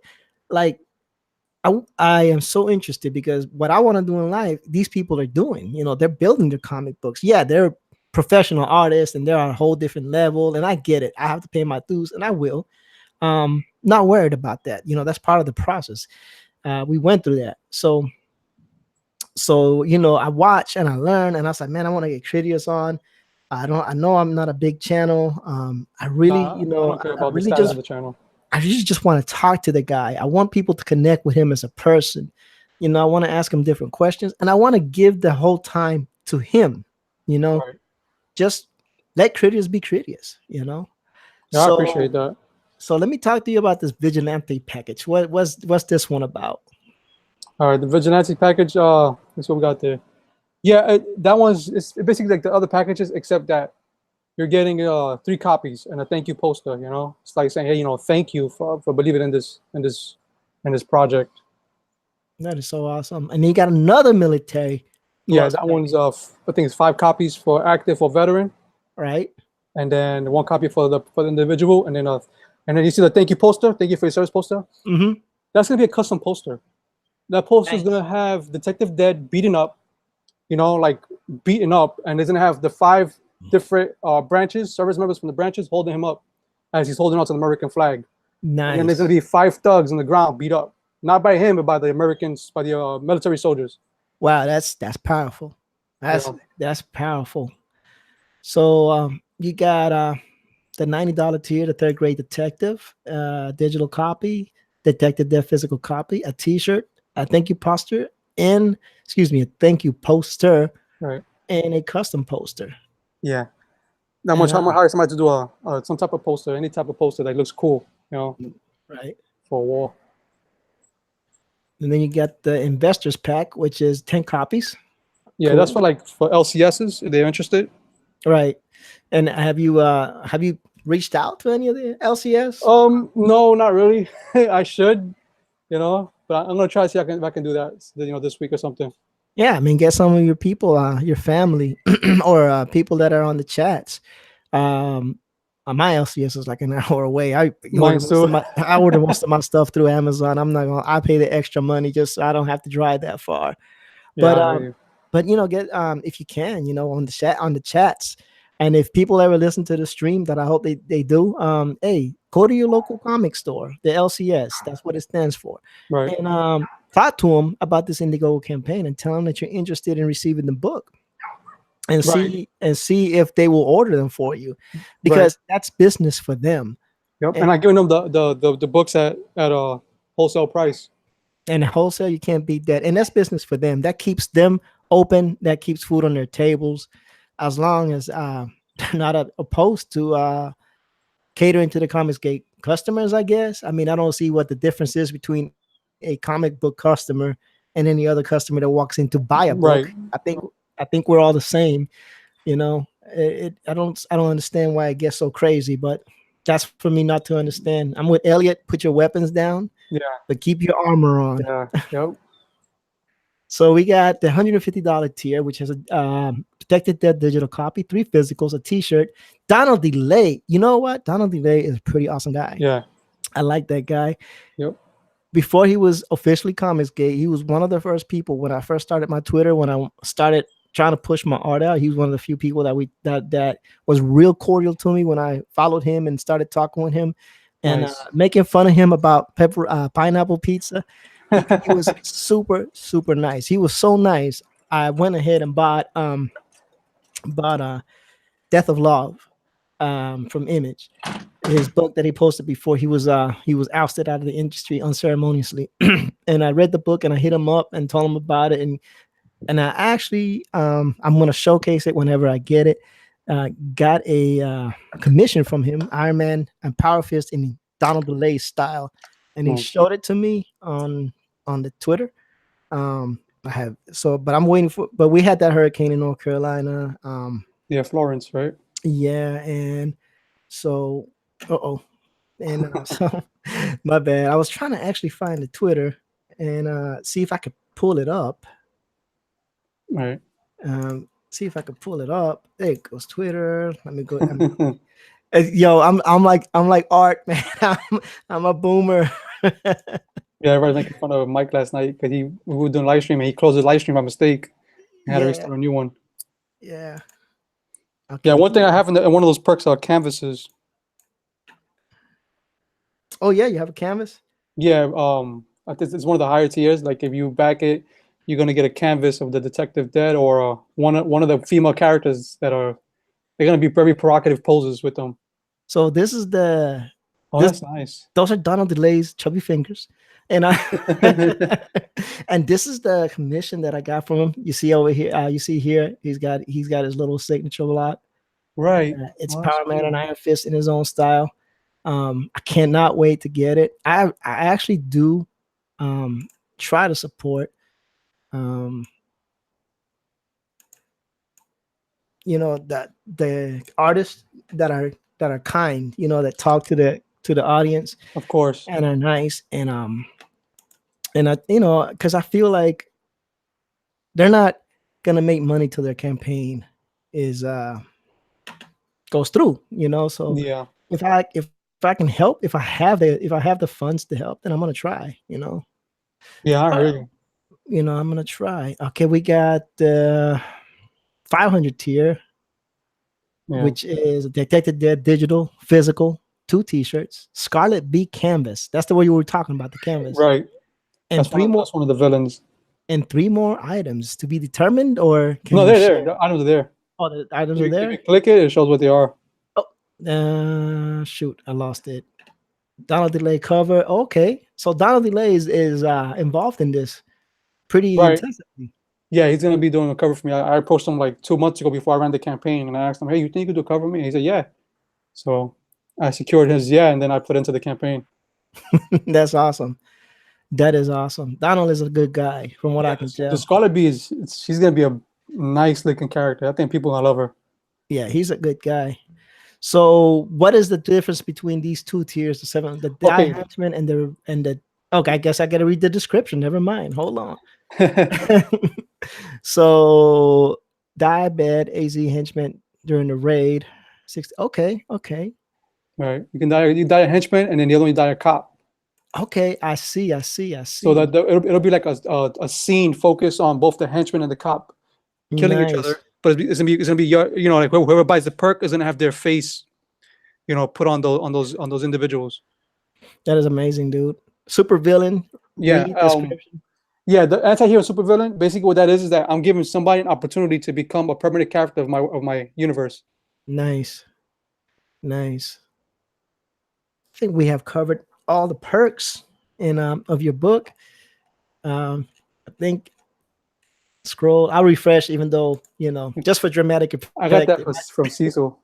like I am so interested because what I want to do in life, these people are doing. They're building their comic books. Yeah, they're professional artists and they're on a whole different level. And I get it. I have to pay my dues, and I will. Not worried about that. That's part of the process. We went through that. So I watch and I learn, and I was like, man, I want to get Cridious on. I know I'm not a big channel. I really, I don't care about the really status of the channel. I really just want to talk to the guy. I want people to connect with him as a person. I want to ask him different questions, and I want to give the whole time to him. Right. Just let Cridious be Cridious. Yeah, I appreciate that. So let me talk to you about this vigilante package. What's this one about? All right, the vigilante package. That's what we got there. Yeah, that it's basically like the other packages, except that you're getting 3 copies and a thank you poster. It's like saying, hey, thank you for believing in this project. That is so awesome. And you got another military. Yeah, that one's I think it's 5 copies for active or veteran. Right. And then 1 copy for the individual, and then you see the thank you poster, thank you for your service poster. Mm-hmm. That's gonna be a custom poster. That poster is gonna have Detective Dead beaten up, like beaten up, and it's gonna have the 5 different branches, service members from the branches holding him up as he's holding on to the American flag. Nice. And then there's gonna be 5 thugs on the ground beat up, not by him, but by the Americans, by the military soldiers. Wow, that's powerful. That's powerful. So you got the $90 tier, the 3rd grade detective, digital copy, Detective Death physical copy, a T-shirt, a thank you poster, a thank you poster, right, and a custom poster. Yeah. Now I'm gonna hire somebody to do some type of poster, any type of poster that looks cool, right, for a wall. And then you got the investors pack, which is 10 copies. Yeah, cool. That's for LCSs if they're interested. Right. And have you reached out to any of the LCS? No, not really. I should, but I'm gonna try to see if I can do that, this week or something. Yeah, I mean, get some of your people, your family, or people that are on the chats. My LCS is like an hour away. I order most of my stuff through Amazon. I pay the extra money just so I don't have to drive that far. Yeah, but get if you can, on the chats. And if people ever listen to the stream, that I hope they do, hey, Go to your local comic store, the LCS. That's what it stands for. Right. And talk to them about this IndieGoGo campaign and tell them that you're interested in receiving the book, and Right. see if they will order them for you, Right. because that's business for them. Yep. And, And I giving them the books at a wholesale price. and wholesale, you can't beat that. And that's business for them. That keeps them open. That keeps food on their tables, as long as they're not opposed to catering to the Comics Gate customers, I guess. I mean, I don't see what the difference is between a comic book customer and any other customer that walks in to buy a book. Right. I think we're all the same. You know, I don't understand why it gets so crazy, but that's for me not to understand. I'm with Elliot. Put your weapons down, Yeah. but keep your armor on. Yeah. Yep. So we got the $150 tier, which has a protected dead digital copy, 3 physicals, a T-shirt. Donald DeLay. You know what? Donald DeLay is a pretty awesome guy. Yeah. I like that guy. Yep. Before he was officially Comicsgate, he was one of the first people when I first started my Twitter, when I started trying to push my art out. He was one of the few people that was real cordial to me when I followed him and started talking with him and Nice. making fun of him about pineapple pizza. He was super, super nice. He was so nice. I went ahead and bought Death of Love from Image, his book that he posted before he was ousted out of the industry unceremoniously. And I read the book and I hit him up and told him about it, and I actually I'm gonna showcase it whenever I get it. Got a commission from him, Iron Man and Power Fist in Donald DeLay style, and he showed it to me on the Twitter. But I'm waiting for. But we had that hurricane in North Carolina. Yeah, Florence, right? Yeah, and so so my bad. I was trying to actually find the Twitter and see if I could pull it up. Right. See if I could pull it up. There it goes, Twitter. Let me go. Yo, I'm like Art, man. I'm a boomer. Yeah, everybody making fun of Mike last night because we were doing live stream and he closed the live stream by mistake and had to restart a new one. Yeah. Okay. Yeah, one thing I have in one of those perks are canvases. Oh yeah, you have a canvas? Yeah, I think it's one of the higher tiers. Like if you back it, you're gonna get a canvas of the detective dead or one of the female characters they're gonna be very provocative poses with them. So this is that's nice. Those are Donald DeLay's chubby fingers. And and this is the commission that I got from him. You see over here, you see here, he's got his little signature block. Right. It's Power Man and Iron Fist in his own style. I cannot wait to get it. I actually do try to support that the artists that are kind, that talk to the audience, of course, and are nice, and I because I feel like they're not gonna make money till their campaign is goes through, so yeah, if I can help, if I have the funds to help, then I'm gonna try, yeah, I hear you. I'm gonna try. Okay, we got the 500 tier, which is Detected Dead digital physical, 2 t-shirts, Scarlet Bee canvas. That's the way you were talking about, the canvas, right? And that's 3 more. That's one of the villains. And 3 more items to be determined, or no, they're there. The items are there. Oh, the items are there. If you click it, it shows what they are. Oh, shoot, I lost it. Donald DeLay cover. Okay, so Donald DeLay is involved in this pretty intensively. Yeah, he's gonna be doing a cover for me. I approached him like 2 months ago before I ran the campaign, and I asked him, "Hey, you think you could do a cover for me?" And he said, "Yeah." So I secured his and then I put into the campaign. That's awesome. That is awesome. Donald is a good guy, from what I can tell. The Scarlet Bee she's gonna be a nice looking character. I think people are gonna love her. Yeah, he's a good guy. So, what is the difference between these 2 tiers? The Die Henchman and the. Okay, I guess I gotta read the description. Never mind. Hold on. So, die bad AZ Henchman during the raid. 60. Okay. Right. You die a henchman, and then the other one you die a cop. Okay, I see. So that it'll be like a scene focused on both the henchman and the cop killing each other. But it's gonna be like whoever buys the perk is gonna have their face, put on those individuals. That is amazing, dude. Supervillain. Yeah. Read description. Yeah, the anti-hero supervillain. Basically, what that is that I'm giving somebody an opportunity to become a permanent character of my universe. Nice, nice. I think we have covered all the perks in of your book. I think scroll. I'll refresh, even though just for dramatic effect. I got that from Cecil.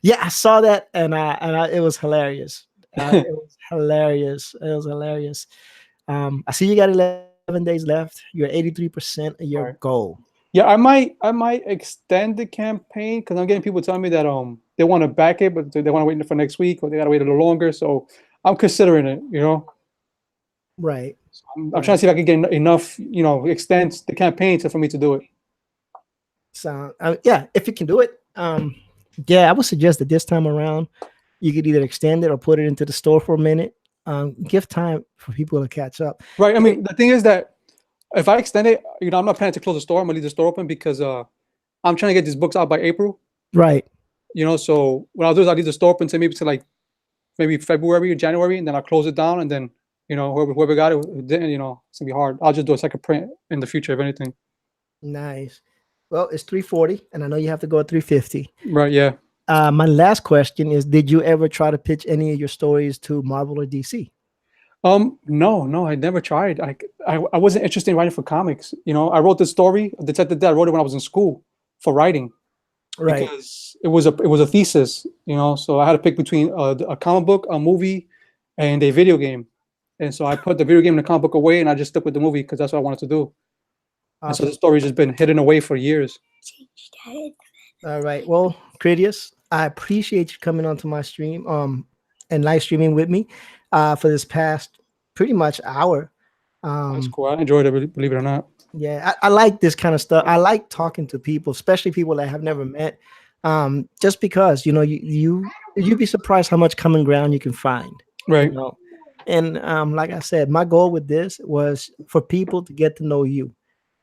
Yeah, I saw that, and it was hilarious. It was hilarious. It was hilarious. I see you got 11 days left. You're 83% of your goal. Yeah, I might extend the campaign because I'm getting people telling me that they want to back it, but they want to wait for next week, or they gotta wait a little longer. So I'm considering it. Right. So I'm trying to see if I can get enough, extend the campaign for me to do it. So yeah, if you can do it, yeah, I would suggest that this time around you could either extend it or put it into the store for a minute. Give time for people to catch up. Right. I mean, the thing is that if I extend it, I'm not planning to close the store. I'm gonna leave the store open because I'm trying to get these books out by April. Right. So what I'll do is I'll leave the store open to maybe February or January, and then I'll close it down, and then whoever got it didn't, it's gonna be hard. I'll just do a second print in the future, if anything. Nice. Well, it's 3:40, and I know you have to go at 3:50. Right. Yeah. My last question is: did you ever try to pitch any of your stories to Marvel or DC? No, I never tried. I wasn't interested in writing for comics. I wrote the story, Detective Dad. I wrote it when I was in school for writing, right? Because it was a thesis. So I had to pick between a comic book, a movie, and a video game. And so I put the video game and the comic book away, and I just stuck with the movie because that's what I wanted to do. Awesome. And so the story's just been hidden away for years. All right. Well, Cridious, I appreciate you coming onto my stream and live streaming with me for this past pretty much hour. That's cool. I enjoyed it, believe it or not. Yeah, I like this kind of stuff. I like talking to people, especially people that I have never met. Just because you'd be surprised how much common ground you can find. Right. And like I said, my goal with this was for people to get to know you.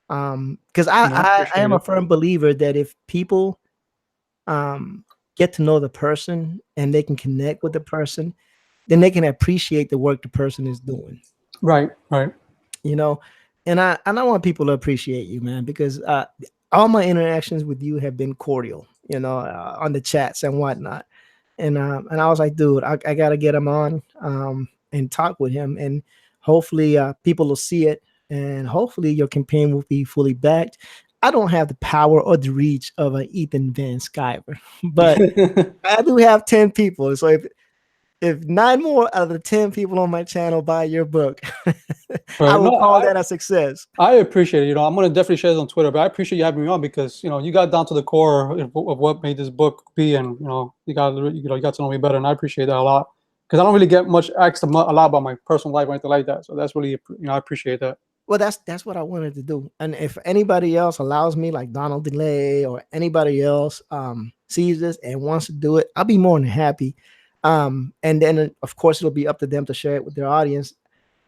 Because I am a firm believer that if people get to know the person and they can connect with the person, then they can appreciate the work the person is doing. Right. And I want people to appreciate you, man, because all my interactions with you have been cordial, on the chats and whatnot. And I was like, dude, I gotta get him on and talk with him, and hopefully people will see it, and hopefully your campaign will be fully backed. I don't have the power or the reach of an Ethan Van Sciver, but I do have 10 people. So if 9 more out of the 10 people on my channel buy your book, I will call that a success. I appreciate it. I'm going to definitely share this on Twitter, but I appreciate you having me on because, you got down to the core of what made this book be, and, you got to know me better, and I appreciate that a lot because I don't really get much asked a lot about my personal life or anything like that. So that's really, I appreciate that. Well, that's what I wanted to do. And if anybody else allows me, like Donald DeLay or anybody else sees this and wants to do it, I'll be more than happy. And then of course it'll be up to them to share it with their audience.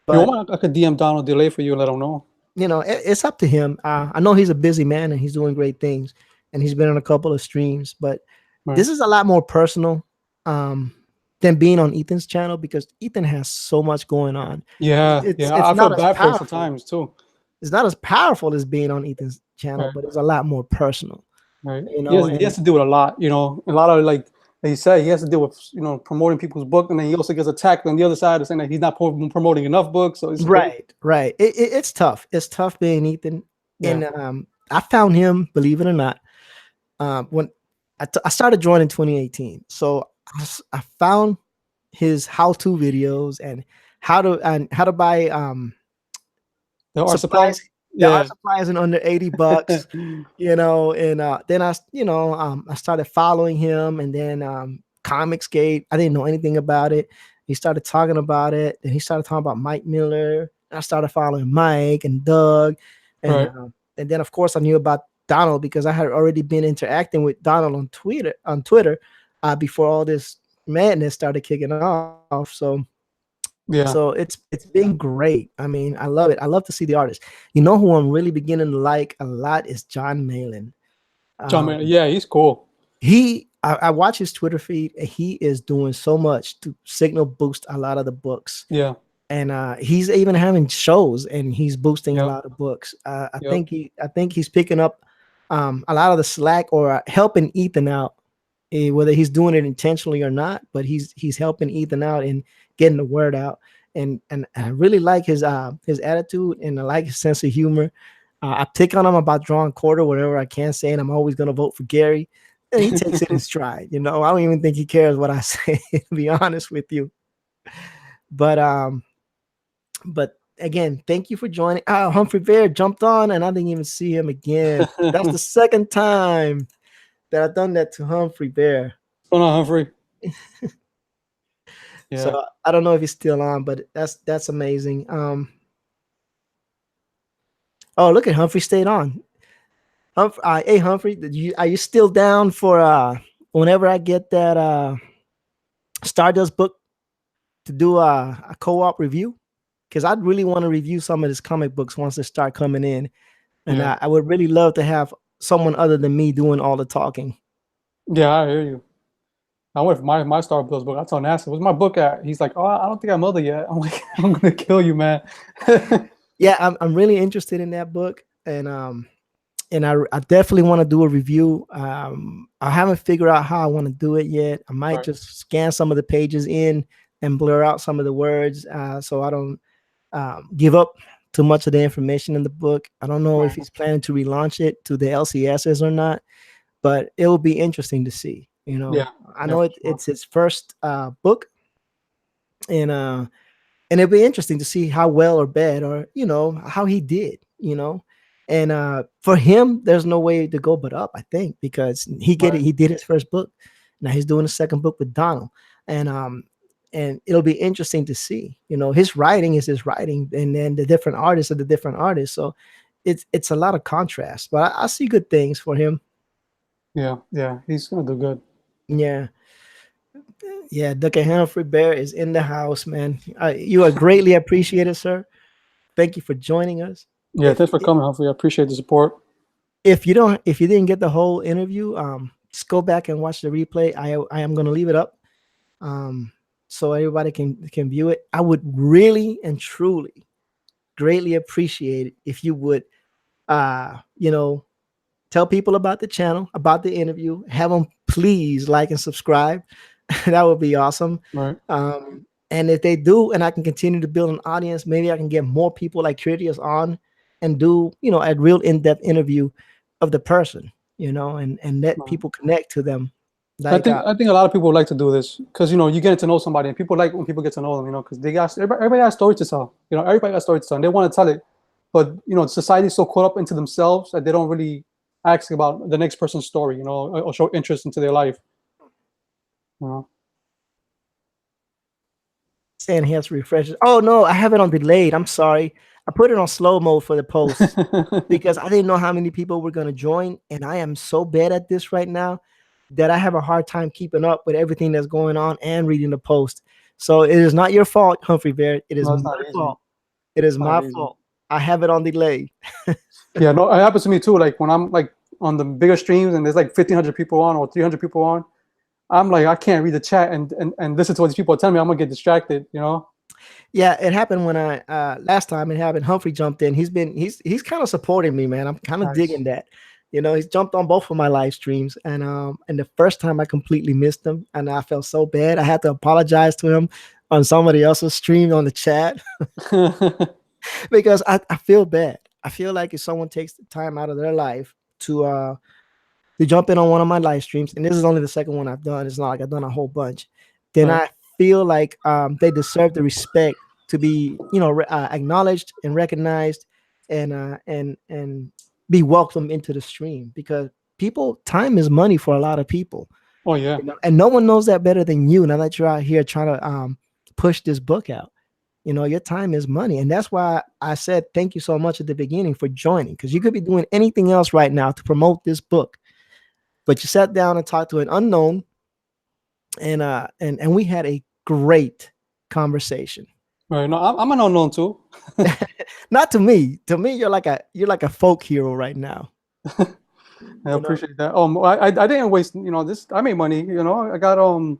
But I could DM Donald DeLay for you and let him know. It's up to him. I know he's a busy man and he's doing great things, and he's been on a couple of streams, but this is a lot more personal than being on Ethan's channel because Ethan has so much going on. Yeah, I feel bad for it sometimes too. It's not as powerful as being on Ethan's channel, but it's a lot more personal. Right. He has to do with a lot. A lot of, like he said, he has to deal with promoting people's book, and then he also gets attacked on the other side of saying that he's not promoting enough books. So it's right. It's tough. It's tough being Ethan. Yeah. And I found him, believe it or not, when I started drawing in 2018. So I found his how-to videos and how to buy art supplies. Art supplies in under $80, and then I started following him, and then Comicsgate, I didn't know anything about it. He started talking about it, and he started talking about Mike Miller. I started following Mike and Doug, and then of course I knew about Donald because I had already been interacting with Donald on Twitter before all this madness started kicking off. So it's been great. I mean, I love it. I love to see the artists. Who I'm really beginning to like a lot is John Malin. John Malin, yeah, he's cool. I watch his Twitter feed, and he is doing so much to signal boost a lot of the books. Yeah. And he's even having shows, and he's boosting a Yep. lot of books. I Yep. think he's picking up a lot of the slack, or helping Ethan out, whether he's doing it intentionally or not. But he's helping Ethan out and getting the word out. And I really like his attitude, and I like his sense of humor. I pick on him about drawing quarter whenever I can, saying I'm always going to vote for Gary. And he takes it in stride. I don't even think he cares what I say, to be honest with you. But again, thank you for joining. Humphrey Bear jumped on, and I didn't even see him again. That's the second time that I've done that to Humphrey Bear. What's going on, Humphrey? Yeah. So I don't know if he's still on, but that's amazing. Oh, look at Humphrey stayed on. Hey Humphrey, are you still down for whenever I get that Stardust book to do a co-op review? Because I'd really want to review some of his comic books once they start coming in, and Yeah. I would really love to have someone other than me doing all the talking. Yeah, I hear you. I went for my Stardust book. I told NASA, "Where's my book at?" He's like, "Oh, I don't think I'm mother yet." I'm like, "I'm gonna kill you, man." Yeah, I'm really interested in that book, and I definitely want to do a review. I haven't figured out how I want to do it yet. I might Right. just scan some of the pages in and blur out some of the words, so I don't give up too much of the information in the book. I don't know if Right. he's planning to relaunch it to the LCSs or not, but it will be interesting to see. Yeah. I Yeah, know for sure. it's his first book, and it'll be interesting to see how well or bad, or how he did. And for him, there's no way to go but up, I think, because he Right. did his first book. Now he's doing a second book with Donald, and it'll be interesting to see. His writing is his writing, and then the different artists are the different artists. So it's a lot of contrast, but I see good things for him. Yeah. Yeah. He's gonna do good. Yeah. Yeah, Dr. Humphrey Bear is in the house, man. You are greatly appreciated, sir. Thank you for joining us. Yeah. Thanks for coming, Humphrey. I appreciate the support. If you didn't get the whole interview, just go back and watch the replay. I am going to leave it up, so everybody can view it. I would really and truly greatly appreciate it if you would, tell people about the channel, about the interview. Have them please like and subscribe. That would be awesome. Right. And if they do, and I can continue to build an audience, maybe I can get more people like Cridious on and do, a real in-depth interview of the person, and let Right. people connect to them. I think a lot of people would like to do this because you get to know somebody, and people like when people get to know them, because everybody has stories to tell. Everybody has stories to tell, and they want to tell it, but society's so caught up into themselves that they don't really ask about the next person's story, or show interest into their life. Saying he has to refresh it. Oh no, I have it on delayed. I'm sorry. I put it on slow mode for the post because I didn't know how many people were going to join, and I am so bad at this right now that I have a hard time keeping up with everything that's going on and reading the post. So it is not your fault, Humphrey Bear. It is my fault. It is my fault. I have it on delay. Yeah, no, it happens to me too. Like when I'm like on the bigger streams and there's like 1,500 people on or 300 people on, I'm like, I can't read the chat and listen to what these people are telling me. I'm gonna get distracted, Yeah, it happened when I last time it happened. Humphrey jumped in. He's kind of supporting me, man. I'm kind of digging that. He's jumped on both of my live streams, and the first time I completely missed him, and I felt so bad. I had to apologize to him on somebody else's stream on the chat because I feel bad. I feel like if someone takes the time out of their life to jump in on one of my live streams, and this is only the second one I've done. It's not like I've done a whole bunch. Then Right. I feel like they deserve the respect to be, acknowledged and recognized, and be welcomed into the stream, because time is money for a lot of people. Oh yeah. And no one knows that better than you. Now that you're out here trying to push this book out, your time is money, and that's why I said thank you so much at the beginning for joining, because you could be doing anything else right now to promote this book, but you sat down and talked to an unknown, and we had a great conversation. Right. No, I'm an unknown too. Not to me. To me, you're like a folk hero right now. I You know, appreciate that. I didn't waste, this. I made money. I got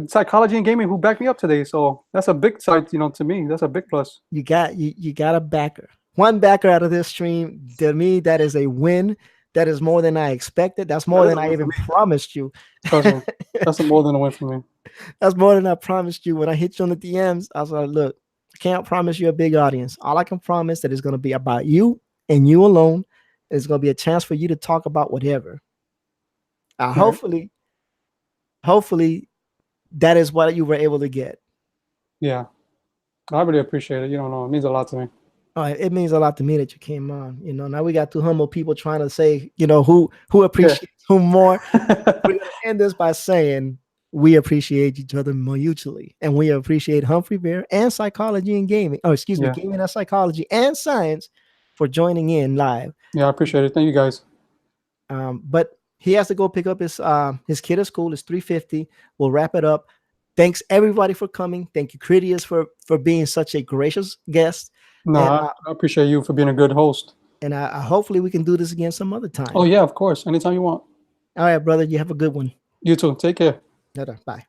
psychology and gaming who backed me up today. So that's a big side, to me. That's a big plus. you got a backer. One backer out of this stream. To me, that is a win. That is more than I expected. That's more than I even promised you. Trust me. That's more than a win for me. That's more than I promised you. When I hit you on the DMs, I was like, look, I can't promise you a big audience. All I can promise that it's going to be about you and you alone. It's going to be a chance for you to talk about whatever. Hopefully, that is what you were able to get. Yeah. I really appreciate it. You don't know. It means a lot to me. It means a lot to me that you came on. Now we got two humble people trying to say, who appreciates who more. We're going to end this by saying we appreciate each other mutually. And we appreciate Humphrey Bear and Psychology and Gaming. Oh, excuse me, Gaming and Psychology and Science for joining in live. Yeah, I appreciate it. Thank you guys. But he has to go pick up his kid at school. It's 3:50. We'll wrap it up. Thanks everybody for coming. Thank you, Cridious, for being such a gracious guest. No, I appreciate you for being a good host. And hopefully we can do this again some other time. Oh yeah, of course. Anytime you want. All right, brother. You have a good one. You too. Take care. Bye.